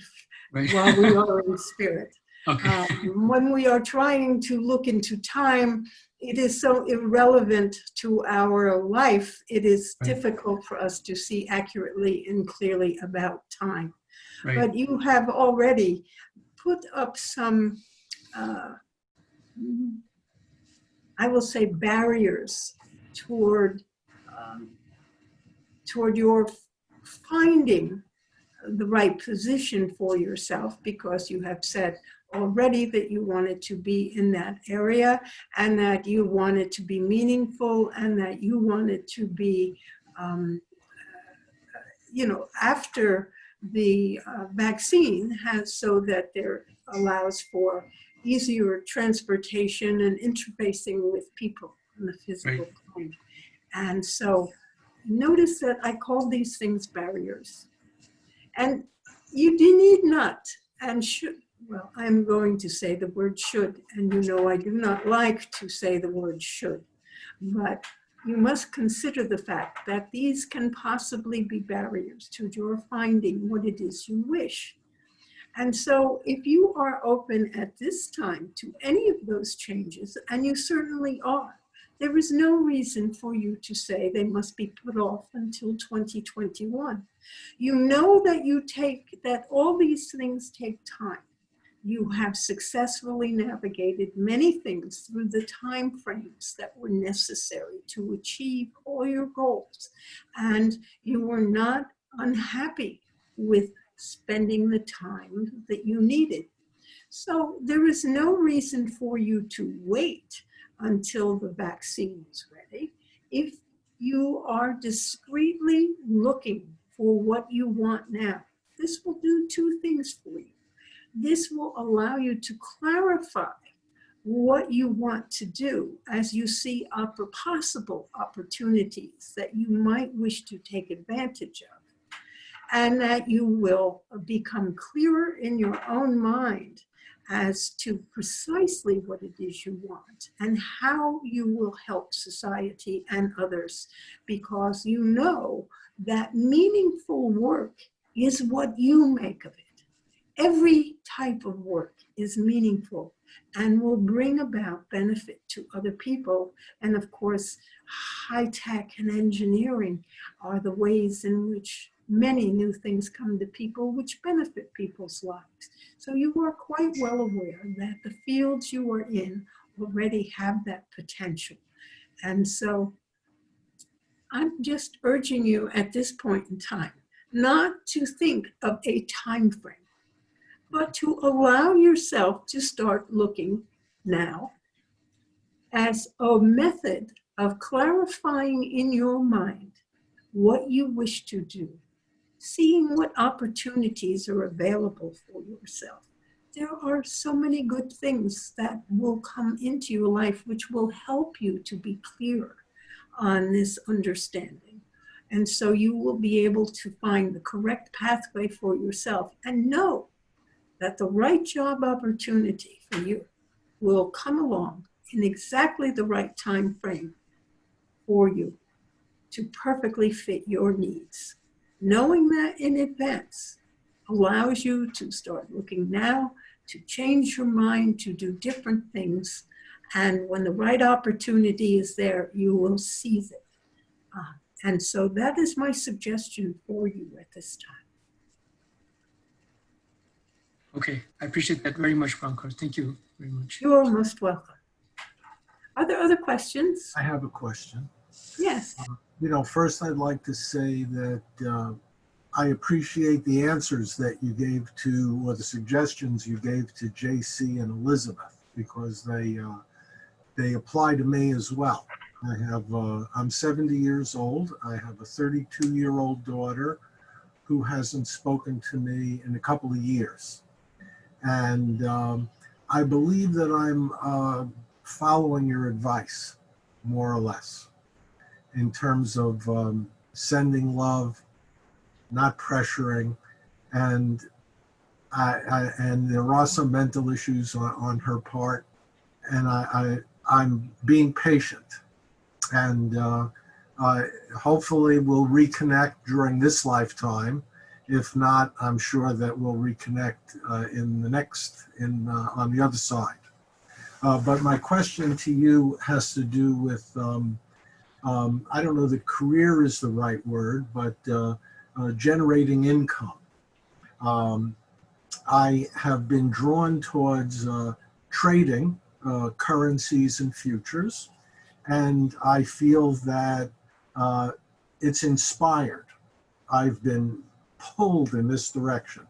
S8: Right.
S1: while we are in spirit.
S8: Okay.
S1: When we are trying to look into time, it is so irrelevant to our life. It is
S8: Right.
S1: difficult for us to see accurately and clearly about time.
S8: Right.
S1: But you have already put up some, I will say, barriers toward your finding the right position for yourself, because you have said already that you wanted to be in that area and that you wanted to be meaningful and that you wanted to be, after the vaccine has, so that there allows for easier transportation and interfacing with people in the physical plane. And so notice that I call these things barriers. And you need not and should, well, I'm going to say the word should, and I do not like to say the word should, but you must consider the fact that these can possibly be barriers to your finding what it is you wish. And so if you are open at this time to any of those changes, and you certainly are, there is no reason for you to say they must be put off until 2021. You know that all these things take time. You have successfully navigated many things through the time frames that were necessary to achieve all your goals. And you were not unhappy with spending the time that you needed. So there is no reason for you to wait until the vaccine is ready. If you are discreetly looking for what you want now, this will do 2 things for you. This will allow you to clarify what you want to do as you see possible opportunities that you might wish to take advantage of, and that you will become clearer in your own mind as to precisely what it is you want and how you will help society and others, because you know that meaningful work is what you make of it. Every type of work is meaningful and will bring about benefit to other people. And of course, high tech and engineering are the ways in which many new things come to people which benefit people's lives. So you are quite well aware that the fields you are in already have that potential. And so I'm just urging you at this point in time not to think of a time frame, but to allow yourself to start looking now as a method of clarifying in your mind what you wish to do, seeing what opportunities are available for yourself. There are so many good things that will come into your life which will help you to be clearer on this understanding. And so you will be able to find the correct pathway for yourself and know that the right job opportunity for you will come along in exactly the right time frame for you to perfectly fit your needs. Knowing that in advance allows you to start looking now, to change your mind, to do different things. And when the right opportunity is there, you will seize it. And so that is my suggestion for you at this time.
S8: Okay, I appreciate that very much, Bronco. Thank you very much.
S1: You are most welcome. Are there other questions?
S9: I have a question.
S1: Yes.
S9: First I'd like to say that I appreciate the answers that you gave to, or the suggestions you gave to JC and Elizabeth, because they apply to me as well. I'm 70 years old. I have a 32-year-old daughter who hasn't spoken to me in a couple of years. And I believe that I'm following your advice, more or less, in terms of sending love, not pressuring, and there are some mental issues on her part, and I'm being patient, and hopefully we'll reconnect during this lifetime. If not, I'm sure that we'll reconnect in the next, on the other side. But my question to you has to do with, I don't know that career is the right word, but generating income. I have been drawn towards trading currencies and futures, and I feel that it's inspired. I've been pulled in this direction.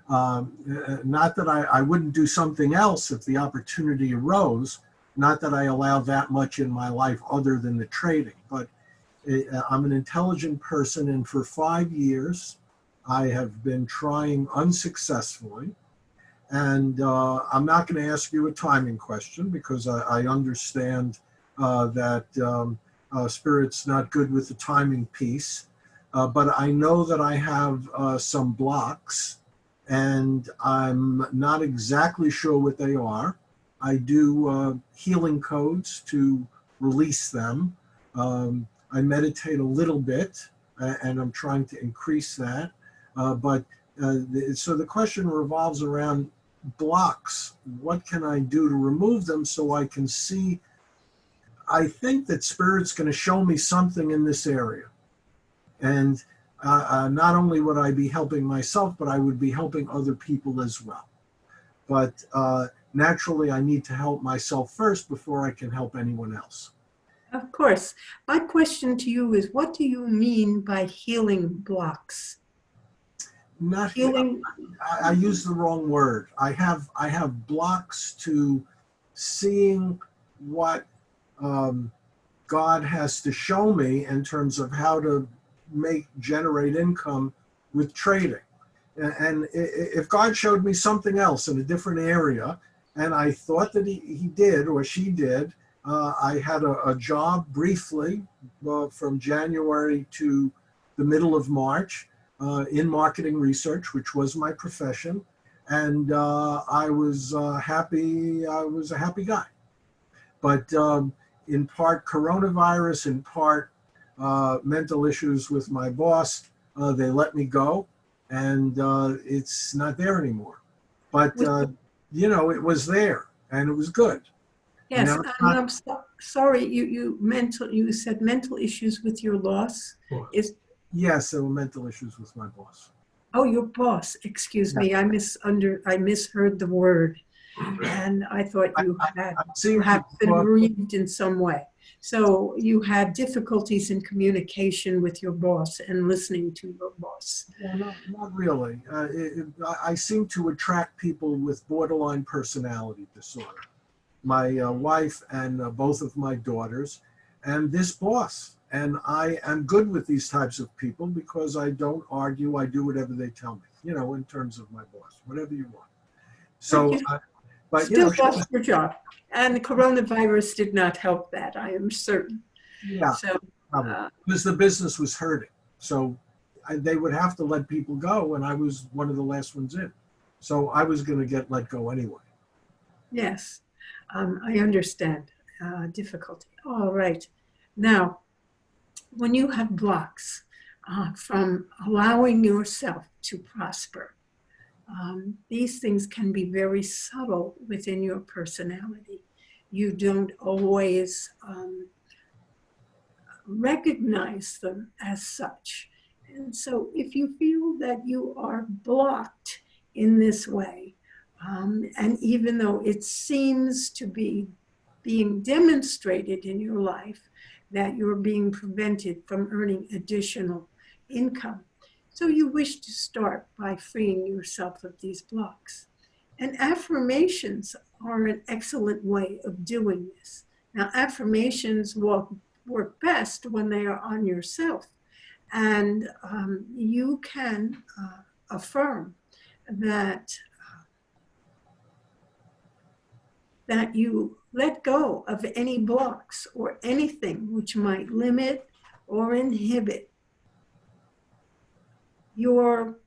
S9: Not that I wouldn't do something else if the opportunity arose, not that I allow that much in my life other than the trading, but I'm an intelligent person, and for 5 years, I have been trying unsuccessfully. And I'm not going to ask you a timing question, because I understand that Spirit's not good with the timing piece. But I know that I have some blocks, and I'm not exactly sure what they are. I do healing codes to release them. I meditate a little bit, and I'm trying to increase that. So the question revolves around blocks. What can I do to remove them so I can see? I think that Spirit's going to show me something in this area. And not only would I be helping myself, but I would be helping other people as well. But naturally, I need to help myself first before I can help anyone else.
S1: Of course. My question to you is, what do you mean by healing blocks?
S9: Not
S1: Healing.
S9: I use the wrong word. I have blocks to seeing what God has to show me in terms of how to generate income with trading. And if God showed me something else in a different area, and I thought that he did or she did, I had a job briefly from January to the middle of March in marketing research, which was my profession. And I was happy. I was a happy guy. But in part coronavirus, in part mental issues with my boss, they let me go, and it's not there anymore. But it was there, and it was good.
S1: Yes, and I'm sorry. You said mental issues with your loss.
S2: Boss.
S1: Is
S9: Yes, there were mental issues with my boss.
S1: Oh, your boss, excuse me, I misheard the word. And I thought you had
S9: I'm seeing
S1: perhaps been
S9: people-
S1: bereaved in some way. So you had difficulties in communication with your boss and listening to your boss.
S9: Well, not really. I seem to attract people with borderline personality disorder. My wife and both of my daughters, and this boss. And I am good with these types of people because I don't argue. I do whatever they tell me, in terms of my boss, whatever you want. So, but
S1: Still lost your job. And the coronavirus did not help that, I am certain.
S9: yeah,
S1: So,
S9: because the business was hurting. So they would have to let people go, and I was one of the last ones in. So I was going to get let go anyway.
S1: yes, I understand difficulty. All right. Now, when you have blocks from allowing yourself to prosper, these things can be very subtle within your personality. You don't always recognize them as such. And so if you feel that you are blocked in this way, and even though it seems to be being demonstrated in your life that you're being prevented from earning additional income, so you wish to start by freeing yourself of these blocks. And affirmations are an excellent way of doing this. Now, affirmations work best when they are on yourself. And you can affirm that you let go of any blocks or anything which might limit or inhibit your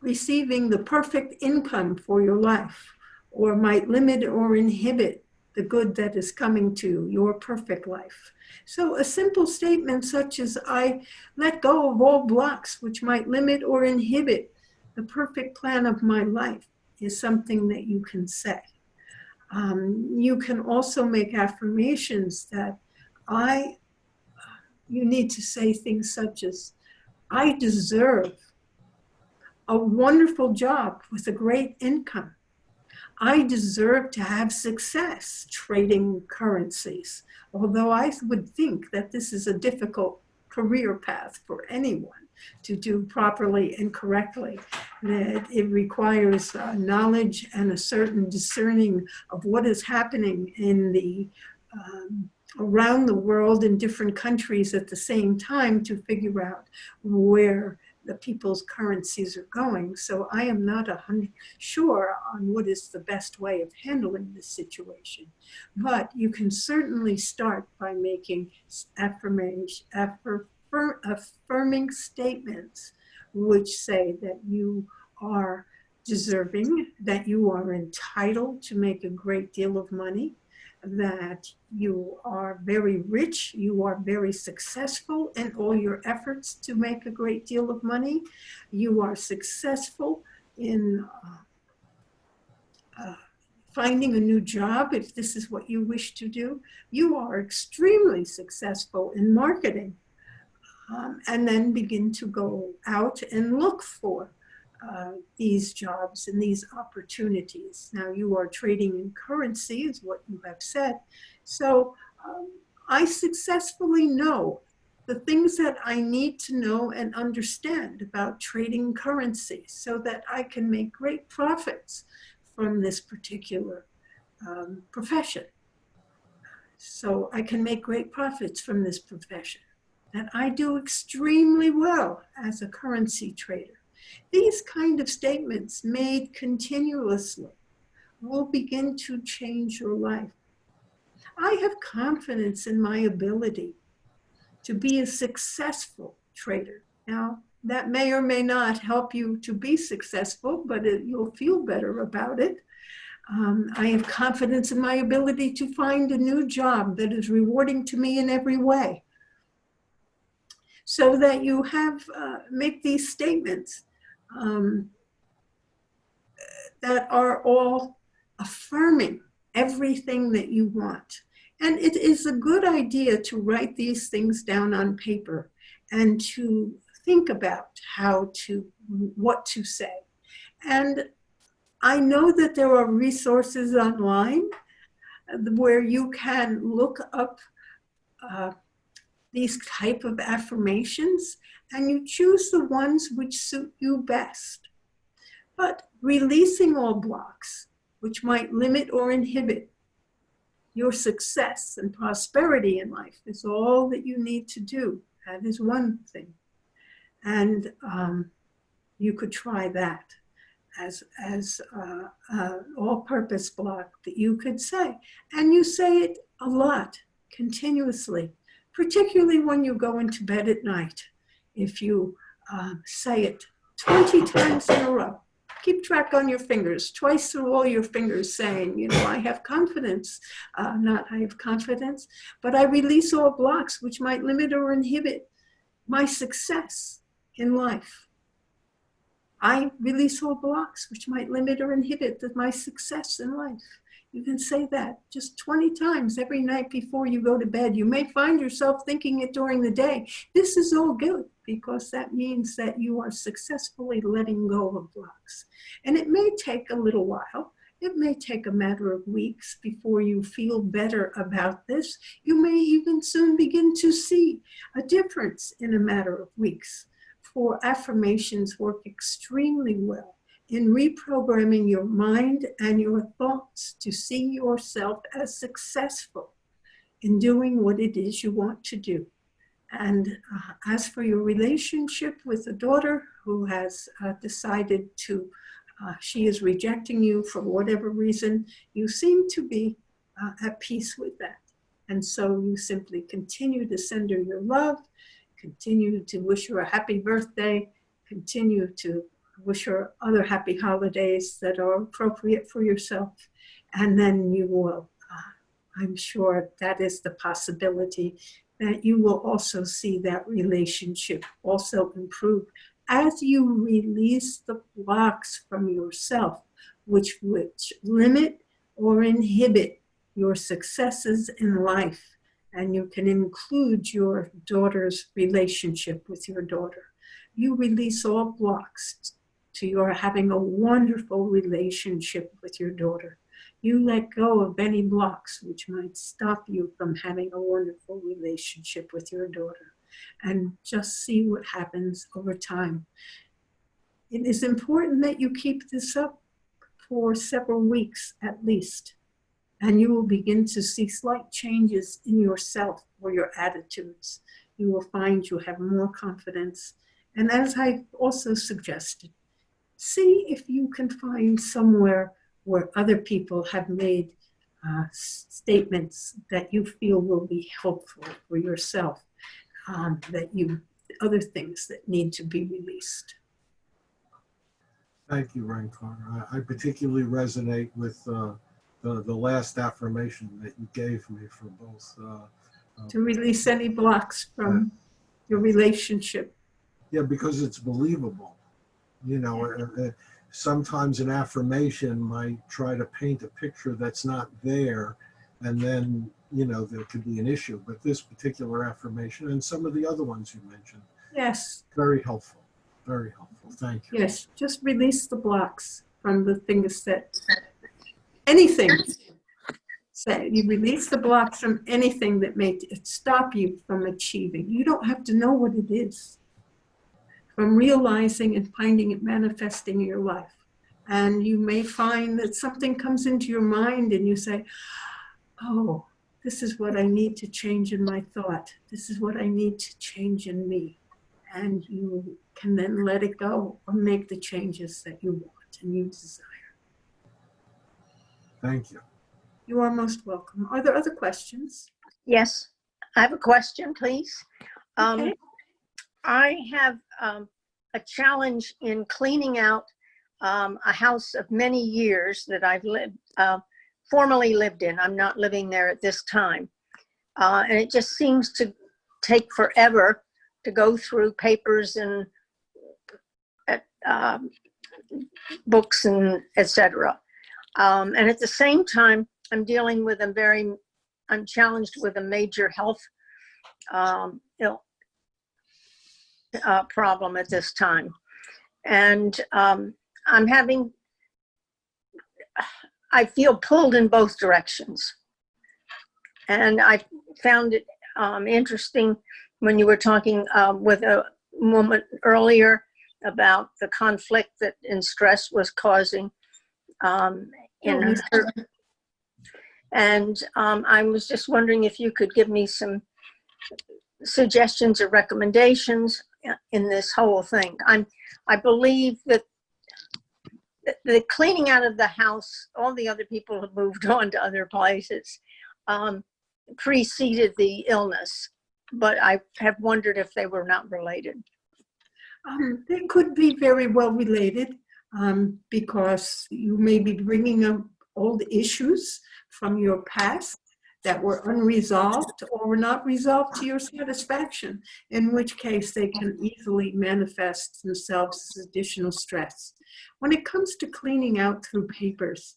S1: receiving the perfect income for your life, or might limit or inhibit the good that is coming to your perfect life. So a simple statement such as, I let go of all blocks which might limit or inhibit the perfect plan of my life, is something that you can say. You can also make affirmations that you need to say things such as, I deserve a wonderful job with a great income. I deserve to have success trading currencies, although I would think that this is a difficult career path for anyone to do properly and correctly, that it requires knowledge and a certain discerning of what is happening in the around the world in different countries at the same time to figure out where the people's currencies are going. So I am not 100% sure on what is the best way of handling this situation. But you can certainly start by making affirming statements which say that you are deserving, that you are entitled to make a great deal of money, that you are very rich, you are very successful in all your efforts to make a great deal of money, you are successful in finding a new job if this is what you wish to do, you are extremely successful in marketing, and then begin to go out and look for these jobs and these opportunities. Now you are trading in currency is what you have said. So I successfully know the things that I need to know and understand about trading currency so that I can make great profits from this particular profession. So I can make great profits from this profession. And I do extremely well as a currency trader. These kind of statements made continuously will begin to change your life. I have confidence in my ability to be a successful trader. Now, that may or may not help you to be successful, but you'll feel better about it. I have confidence in my ability to find a new job that is rewarding to me in every way. So that you have, make these statements that are all affirming everything that you want. And it is a good idea to write these things down on paper and to think about what to say. And I know that there are resources online where you can look up these type of affirmations, and you choose the ones which suit you best. But releasing all blocks, which might limit or inhibit your success and prosperity in life, is all that you need to do. That is one thing. And you could try that as all-purpose block that you could say. And you say it a lot, continuously, particularly when you go into bed at night. If you say it 20 times in a row, keep track on your fingers, twice through all your fingers, saying, you know, I have confidence, not I have confidence, but I release all blocks which might limit or inhibit my success in life. I release all blocks which might limit or inhibit my success in life. You can say that just 20 times every night before you go to bed. You may find yourself thinking it during the day. This is all good, because that means that you are successfully letting go of blocks. And it may take a little while. It may take a matter of weeks before you feel better about this. You may even soon begin to see a difference in a matter of weeks. For affirmations work extremely well in reprogramming your mind and your thoughts to see yourself as successful in doing what it is you want to do. And as for your relationship with a daughter who has decided to, she is rejecting you for whatever reason, you seem to be at peace with that. And so you simply continue to send her your love, continue to wish her a happy birthday, continue to wish her other happy holidays that are appropriate for yourself. And then you will, I'm sure that is the possibility, that you will also see that relationship also improve as you release the blocks from yourself, which limit or inhibit your successes in life. And you can include your daughter's relationship with your daughter. You release all blocks to your having a wonderful relationship with your daughter. You let go of any blocks which might stop you from having a wonderful relationship with your daughter, and just see what happens over time. It is important that you keep this up for several weeks at least, and you will begin to see slight changes in yourself or your attitudes. You will find you have more confidence. And as I also suggested, see if you can find somewhere where other people have made statements that you feel will be helpful for yourself, other things that need to be released.
S9: Thank you, Rankar. I particularly resonate with the last affirmation that you gave me for both.
S1: To release any blocks from your relationship.
S9: Yeah, because it's believable. You know, sometimes an affirmation might try to paint a picture that's not there, and then, you know, there could be an issue. But this particular affirmation and some of the other ones you mentioned,
S1: yes,
S9: very helpful. Very helpful. Thank you.
S1: Yes, just release the blocks from the things that, anything. Say, you release the blocks from anything that may stop you from achieving. You don't have to know what it is. From realizing and finding it manifesting in your life. And you may find that something comes into your mind and you say, oh, this is what I need to change in my thought. This is what I need to change in me. And you can then let it go or make the changes that you want and you desire.
S9: Thank you.
S1: You are most welcome. Are there other questions?
S5: Yes, I have a question, please.
S1: Okay.
S5: I have a challenge in cleaning out a house of many years that I've formerly lived in. I'm not living there at this time. And it just seems to take forever to go through papers and books and etc. And at the same time, I'm dealing with I'm challenged with a major health problem at this time. And I feel pulled in both directions. And I found it interesting when you were talking with a woman earlier about the conflict that and stress was causing in her. And I was just wondering if you could give me some suggestions or recommendations in this whole thing. I believe that the cleaning out of the house, all the other people have moved on to other places, preceded the illness, but I have wondered if they were not related.
S1: They could be very well related because you may be bringing up old issues from your past that were unresolved or were not resolved to your satisfaction, in which case they can easily manifest themselves as additional stress. When it comes to cleaning out through papers,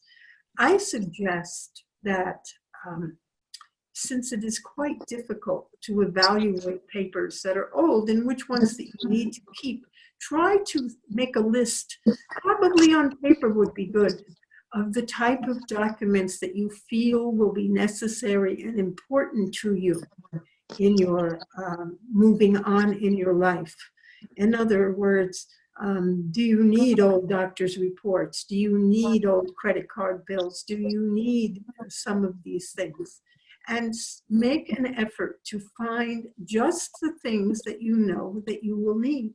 S1: I suggest that since it is quite difficult to evaluate papers that are old and which ones that you need to keep, try to make a list, probably on paper would be good, of the type of documents that you feel will be necessary and important to you in your moving on in your life. In other words, do you need old doctor's reports? Do you need old credit card bills? Do you need some of these things? And make an effort to find just the things that you know that you will need.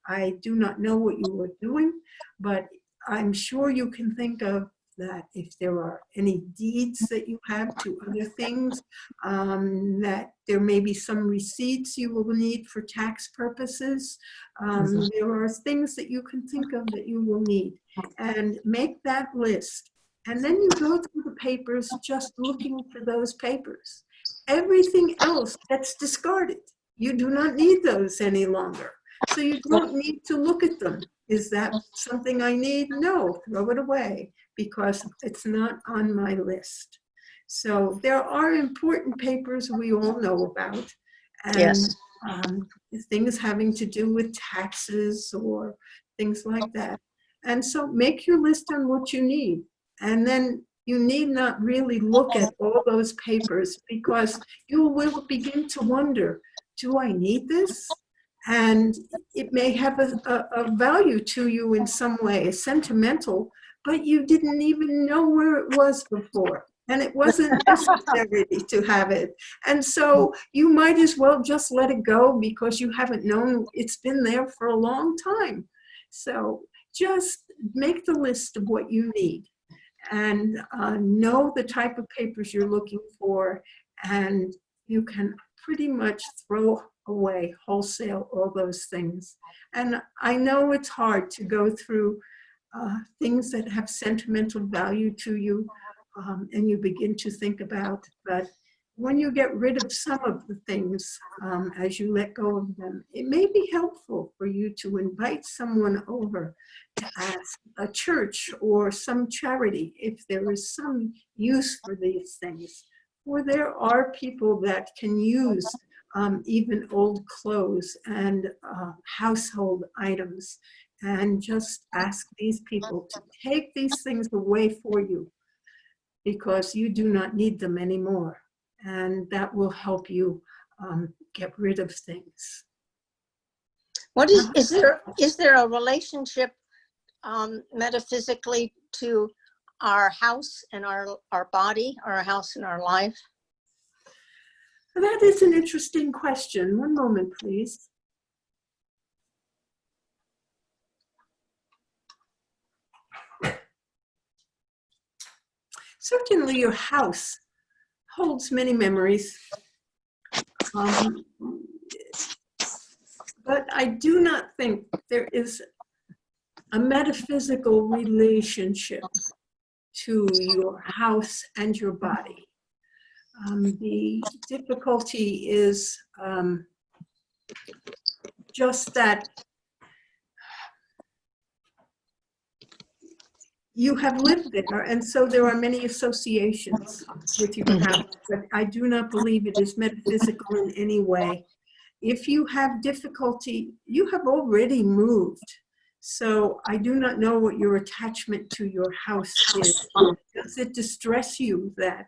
S1: I do not know what you are doing, but I'm sure you can think of that if there are any deeds that you have to other things, that there may be some receipts you will need for tax purposes. There are things that you can think of that you will need, and make that list. And then you go through the papers just looking for those papers. Everything else gets discarded. You do not need those any longer. So you don't need to look at them. Is that something I need? No, throw it away because it's not on my list. So there are important papers we all know about. And
S5: Yes.
S1: Things having to do with taxes or things like that. And so make your list on what you need. And then you need not really look at all those papers because you will begin to wonder, do I need this? And it may have a value to you in some way, sentimental, but you didn't even know where it was before. And it wasn't necessary to have it. And so you might as well just let it go because you haven't known it's been there for a long time. So just make the list of what you need and know the type of papers you're looking for, and you can pretty much throw away wholesale all those things. And I know it's hard to go through things that have sentimental value to you and you begin to think about, but when you get rid of some of the things as you let go of them, it may be helpful for you to invite someone over to ask a church or some charity if there is some use for these things. Or there are people that can use even old clothes and household items, and just ask these people to take these things away for you because you do not need them anymore. And that will help you get rid of things.
S5: What is there a relationship metaphysically to our house and our body, our house and our life?
S1: That is an interesting question. One moment, please. Certainly your house holds many memories. But I do not think there is a metaphysical relationship to your house and your body. The difficulty is just that you have lived there, and so there are many associations with your house, but I do not believe it is metaphysical in any way. If you have difficulty, you have already moved. So I do not know what your attachment to your house is. Does it distress you that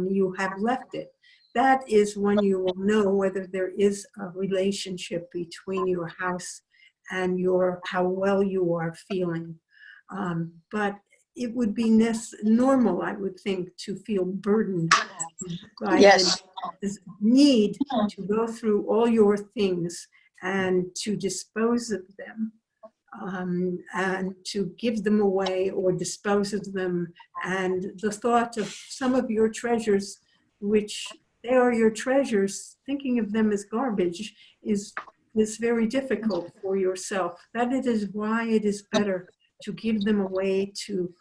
S1: you have left it? That is when you will know whether there is a relationship between your house and how well you are feeling. But it would be normal, I would think, to feel burdened by
S5: Yes.
S1: the need to go through all your things and to dispose of them, and to give them away or dispose of them. And the thought of some of your treasures, which they are your treasures, thinking of them as garbage is very difficult for yourself. That it is why it is better to give them away to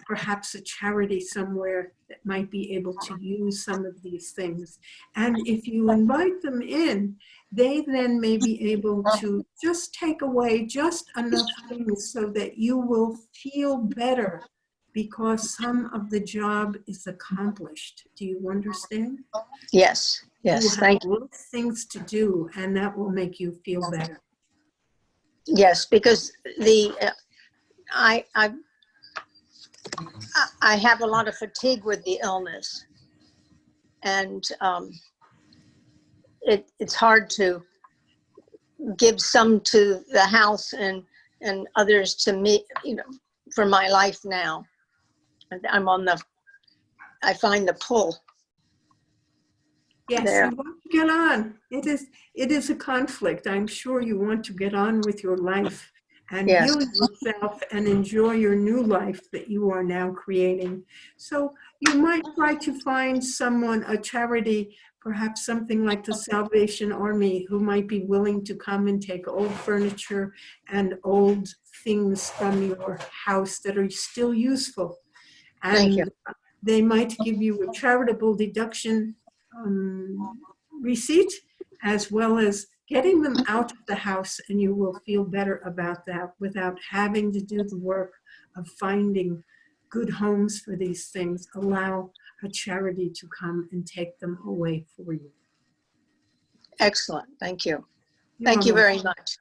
S1: perhaps a charity somewhere that might be able to use some of these things. And if you invite them in, they then may be able to just take away just enough things so that you will feel better because some of the job is accomplished. Do you understand?
S5: Yes. Yes.
S1: You have
S5: Thank you.
S1: less things to do, and that will make you feel better.
S5: Yes, because I have a lot of fatigue with the illness, and it's hard to give some to the house and others to me, for my life now. And I find the pull.
S1: Yes,
S5: There.
S1: you want to get on. It is a conflict. I'm sure you want to get on with your life and
S5: Yes.
S1: heal yourself and enjoy your new life that you are now creating. So you might try to find someone, a charity, perhaps something like the Salvation Army, who might be willing to come and take old furniture and old things from your house that are still useful.
S5: Thank you.
S1: And they might give you a charitable deduction receipt, as well as getting them out of the house, and you will feel better about that without having to do the work of finding good homes for these things. Allow a charity to come and take them away for you.
S5: Excellent. Thank you.
S1: You
S5: Thank
S1: are
S5: you
S1: most-
S5: very much.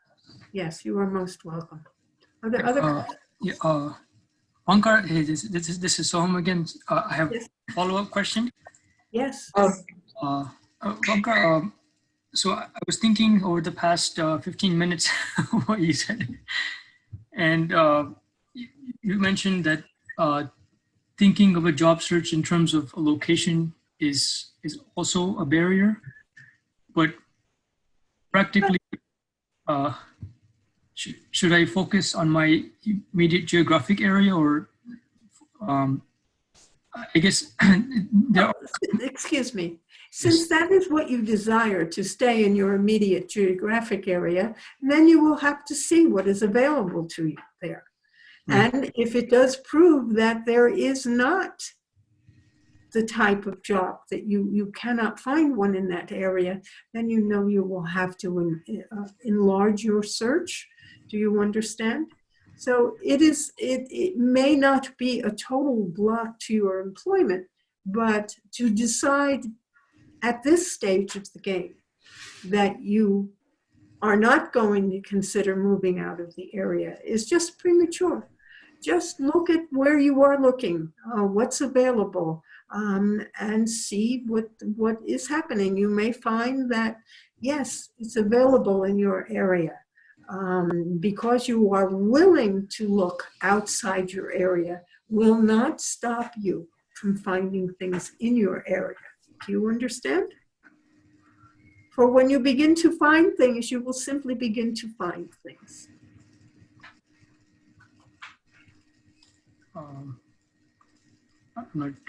S1: Yes, you are most welcome. Are there other?
S8: Ankar, hey, this is Soham again. I have
S1: Yes.
S8: a follow-up question.
S1: Yes.
S8: Ankar, so I was thinking over the past 15 minutes what you said, and you mentioned that thinking of a job search in terms of a location is also a barrier, but practically, should I focus on my immediate geographic area, or I guess there are.
S1: Excuse me. Since that is what you desire, to stay in your immediate geographic area, then you will have to see what is available to you there. And if it does prove that there is not the type of job that you cannot find one in that area, then you know you will have to enlarge your search. Do you understand? So it may not be a total block to your employment, but to decide at this stage of the game that you are not going to consider moving out of the area is just premature. Just look at where you are looking, what's available, and see what is happening. You may find that, yes, it's available in your area. Because you are willing to look outside your area will not stop you from finding things in your area. Do you understand? For when you begin to find things, you will simply begin to find things.
S8: I'm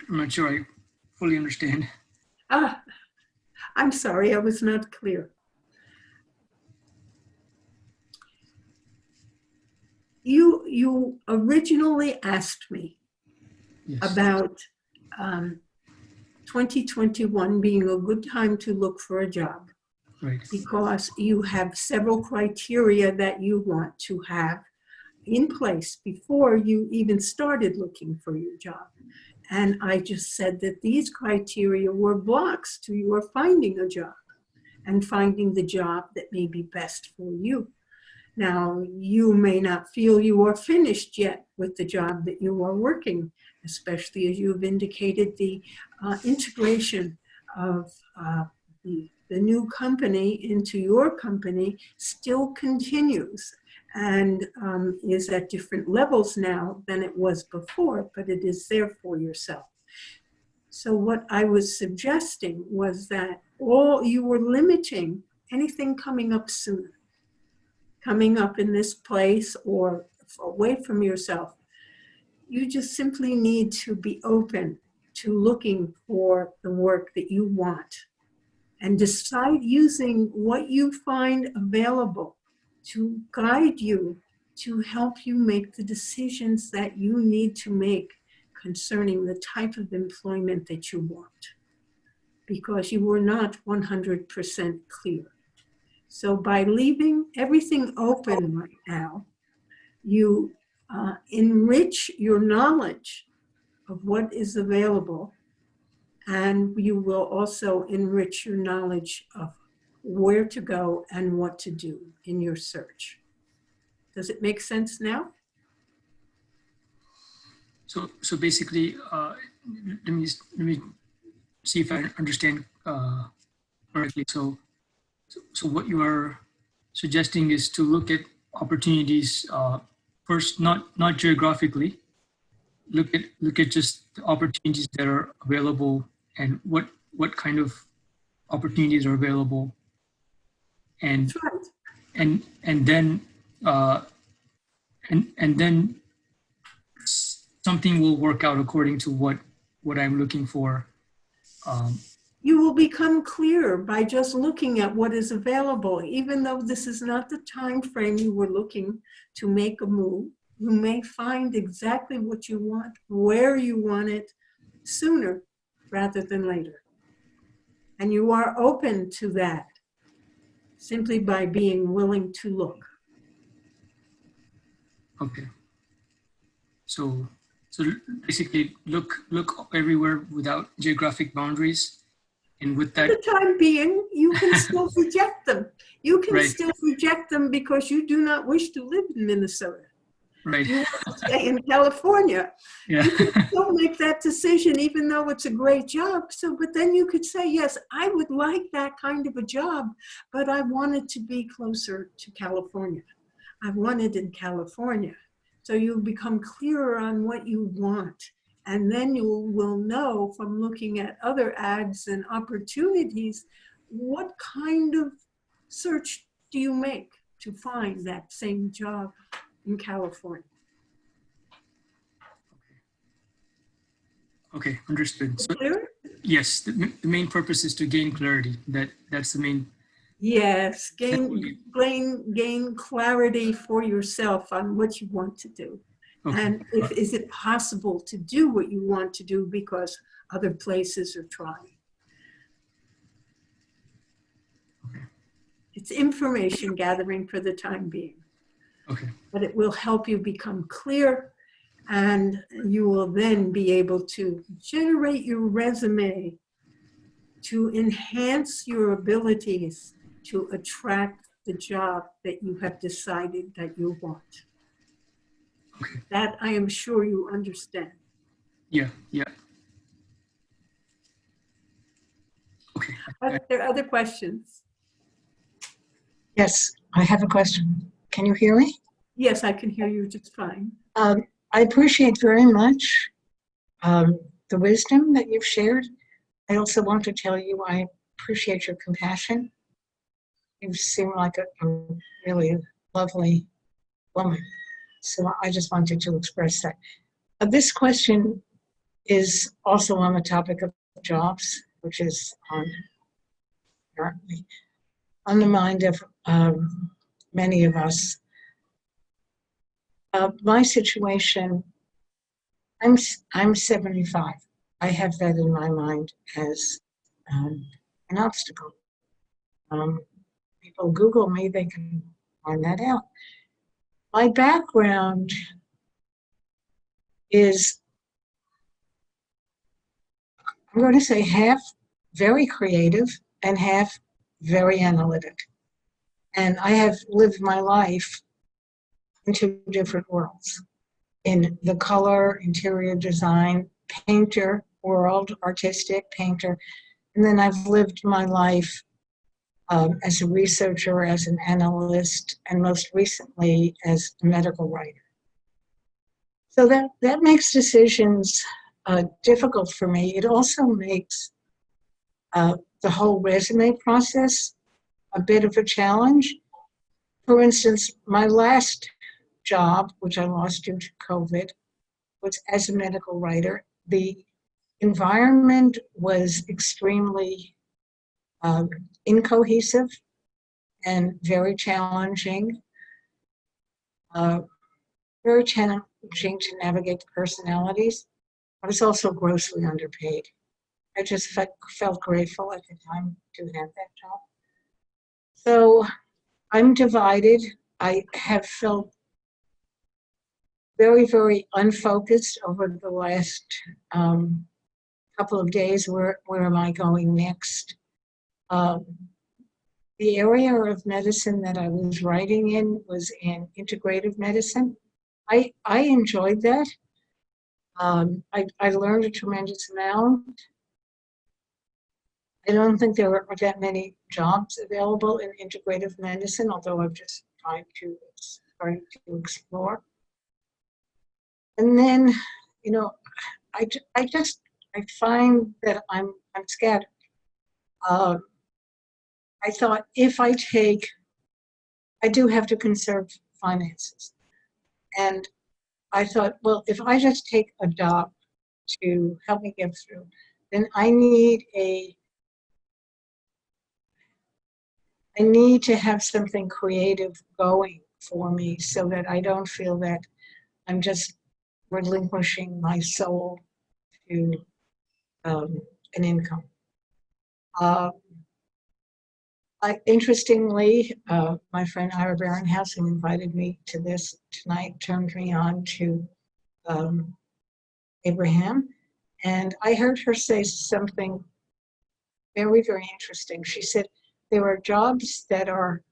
S8: not sure I fully understand.
S1: I'm sorry, I was not clear. You originally asked me about 2021 being a good time to look for a job.
S8: Right.
S1: Because you have several criteria that you want to have in place before you even started looking for your job. And I just said that these criteria were blocks to your finding a job. and finding the job that may be best for you. Now, you may not feel you are finished yet with the job that you are working, especially as you've indicated the integration of the new company into your company still continues and is at different levels now than it was before, but it is there for yourself. So what I was suggesting was that you were limiting anything coming up sooner, coming up in this place or away from yourself. You just simply need to be open to looking for the work that you want and decide using what you find available to guide you, to help you make the decisions that you need to make concerning the type of employment that you want, because you were not 100% clear. So by leaving everything open right now, you enrich your knowledge of what is available, and you will also enrich your knowledge of where to go and what to do in your search. Does it make sense now?
S8: So basically, let me see if I understand correctly. So what you are suggesting is to look at opportunities first, not geographically. Look at just the opportunities that are available and what kind of opportunities are available, and
S1: That's right.
S8: and then something will work out according to what I'm looking for.
S1: You will become clear by just looking at what is available. Even though this is not the time frame you were looking to make a move, you may find exactly what you want, where you want it, sooner rather than later. And you are open to that simply by being willing to look.
S8: Okay. So basically, look everywhere without geographic boundaries, and with
S1: For
S8: that,
S1: the time being, you can still reject them. You can
S8: Right.
S1: still reject them because you do not wish to live in Minnesota.
S8: right?
S1: You want to stay in California.
S8: Yeah.
S1: You can still make that decision even though it's a great job. So, but then you could say, yes, I would like that kind of a job, but I want it to be closer to California. I want it in California. So you become clearer on what you want. And then you will know from looking at other ads and opportunities, what kind of search do you make to find that same job in California?
S8: Okay, understood. So
S1: Clear?
S8: yes, the main purpose is to gain clarity. That's the main.
S1: Yes, gain clarity for yourself on what you want to do.
S8: Okay.
S1: And is it possible to do what you want to do because other places are trying?
S8: Okay.
S1: It's information gathering for the time being,
S8: Okay.
S1: but it will help you become clear, and you will then be able to generate your resume to enhance your abilities to attract the job that you have decided that you want.
S8: Okay.
S1: That I am sure you understand.
S8: Yeah. Okay.
S1: Are there other questions?
S10: Yes, I have a question. Can you hear me?
S1: Yes, I can hear you just fine.
S10: I appreciate very much the wisdom that you've shared. I also want to tell you I appreciate your compassion. You seem like a really lovely woman. So I just wanted to express that. This question is also on the topic of jobs, which is apparently on the mind of many of us. My situation, I'm 75. I have that in my mind as an obstacle. People Google me, they can find that out. My background is, I'm going to say, half very creative and half very analytic. And I have lived my life in two different worlds. In the color, interior design, painter world, artistic painter. And then I've lived my life as a researcher, as an analyst, and most recently as a medical writer. So that makes decisions difficult for me. It also makes the whole resume process a bit of a challenge. For instance, my last job, which I lost due to COVID, was as a medical writer. The environment was extremely incohesive and very challenging. Very challenging to navigate the personalities. I was also grossly underpaid. I just felt grateful at the time to have that job. So I'm divided. I have felt very, very unfocused over the last couple of days. Where am I going next? The area of medicine that I was writing in was in integrative medicine. I enjoyed that. I learned a tremendous amount. I don't think there are that many jobs available in integrative medicine, although I've just tried to explore. And then, you know, I find that I'm scattered. I thought if I do have to conserve finances. And I thought, well, if I just take a job to help me get through, then I need to have something creative going for me so that I don't feel that I'm just relinquishing my soul to an income. Interestingly, my friend Ira Barinhouse, who invited me to this tonight, turned me on to Abraham. And I heard her say something very, very interesting. She said, there are jobs that are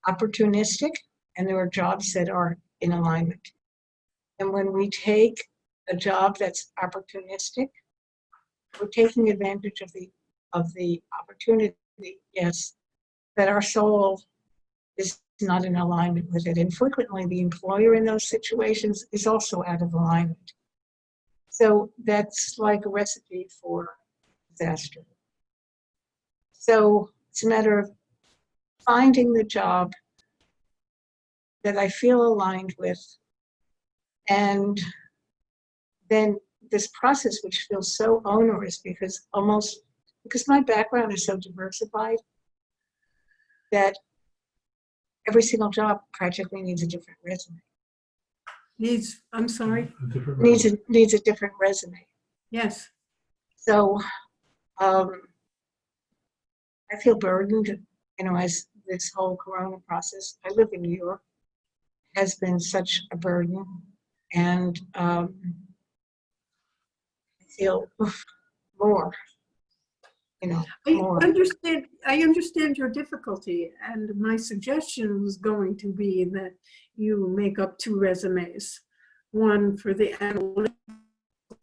S10: opportunistic, and there are jobs that are in alignment. And when we take a job that's opportunistic, we're taking advantage of the opportunity, yes, that our soul is not in alignment with it. And frequently the employer in those situations is also out of alignment. So that's like a recipe for disaster. So it's a matter of finding the job that I feel aligned with, and then this process, which feels so onerous because my background is so diversified that every single job practically needs a different resume.
S1: I'm sorry?
S10: Needs a different resume.
S1: Yes.
S10: So I feel burdened, as this whole corona process. I live in New York, has been such a burden, and I feel more. More.
S1: I understand your difficulty, and my suggestion was going to be that you make up 2 resumes. One for the analytics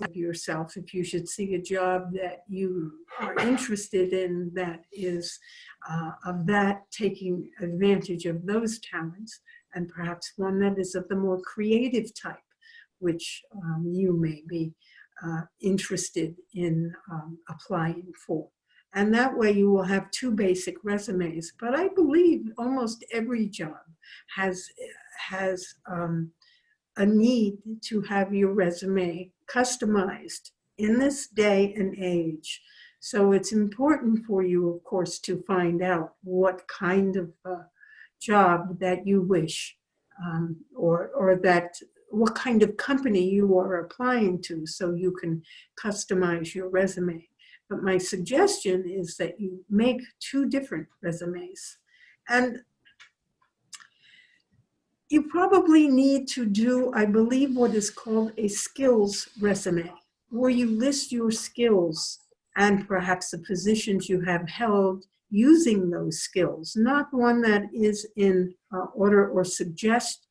S1: of yourself, if you should see a job that you are interested in that is of that taking advantage of those talents, and perhaps one that is of the more creative type, which you may be interested in applying for. And that way you will have 2 basic resumes. But I believe almost every job has a need to have your resume customized in this day and age. So it's important for you, of course, to find out what kind of job that you wish, or that what kind of company you are applying to, so you can customize your resume. But my suggestion is that you make 2 different resumes. And you probably need to do, I believe, what is called a skills resume, where you list your skills and perhaps the positions you have held using those skills, not one that is in order or suggest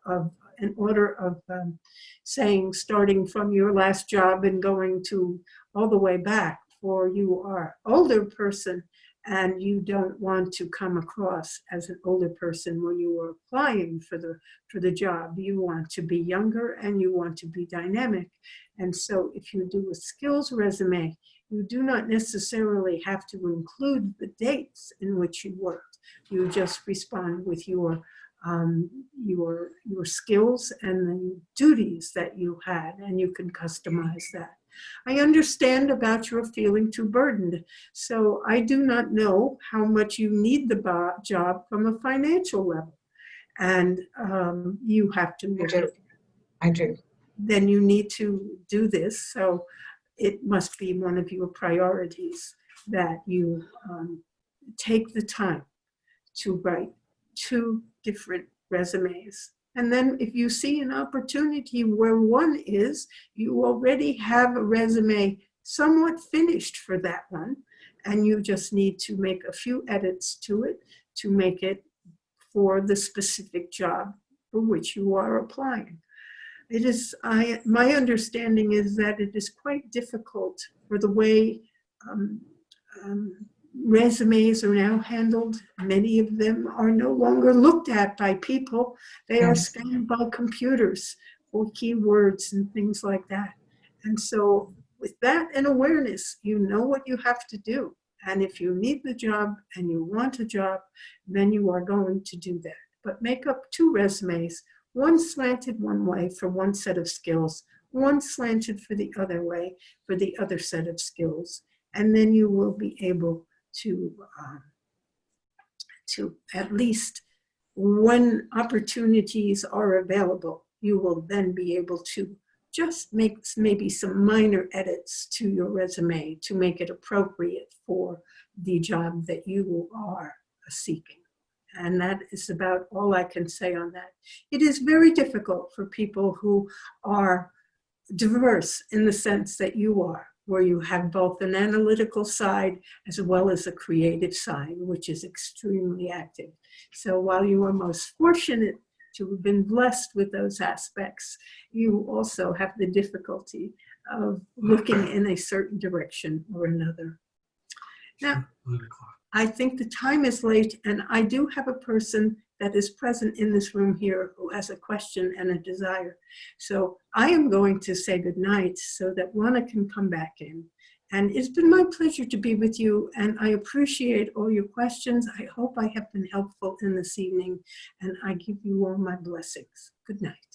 S1: of an order of saying starting from your last job and going to all the way back, for you are older person and you don't want to come across as an older person when you are applying for the job. You want to be younger and you want to be dynamic. And so if you do a skills resume, you do not necessarily have to include the dates in which you worked. You just respond with your skills and the duties that you had, and you can customize that. I understand about your feeling too burdened. So I do not know how much you need the job from a financial level. And you have to look at,
S10: I do.
S1: then you need to do this. So it must be one of your priorities that you take the time to write 2 different resumes. And then if you see an opportunity where one is, you already have a resume somewhat finished for that one, and you just need to make a few edits to it to make it for the specific job for which you are applying. It is, my understanding is that it is quite difficult for the way resumes are now handled. Many of them are no longer looked at by people. They are scanned by computers for keywords and things like that. And so with that and awareness, you know what you have to do. And if you need the job and you want a job, then you are going to do that. But make up 2 resumes, one slanted one way for one set of skills, one slanted for the other way for the other set of skills. And then you will be able to at least, when opportunities are available, you will then be able to just make maybe some minor edits to your resume to make it appropriate for the job that you are seeking. And that is about all I can say on that. It is very difficult for people who are diverse in the sense that you are, where you have both an analytical side as well as a creative side, which is extremely active. So while you are most fortunate to have been blessed with those aspects, you also have the difficulty of looking in a certain direction or another. Now, I think the time is late, and I do have a person that is present in this room here who has a question and a desire. So I am going to say goodnight so that Rana can come back in. And it's been my pleasure to be with you, and I appreciate all your questions. I hope I have been helpful in this evening, and I give you all my blessings. Good night.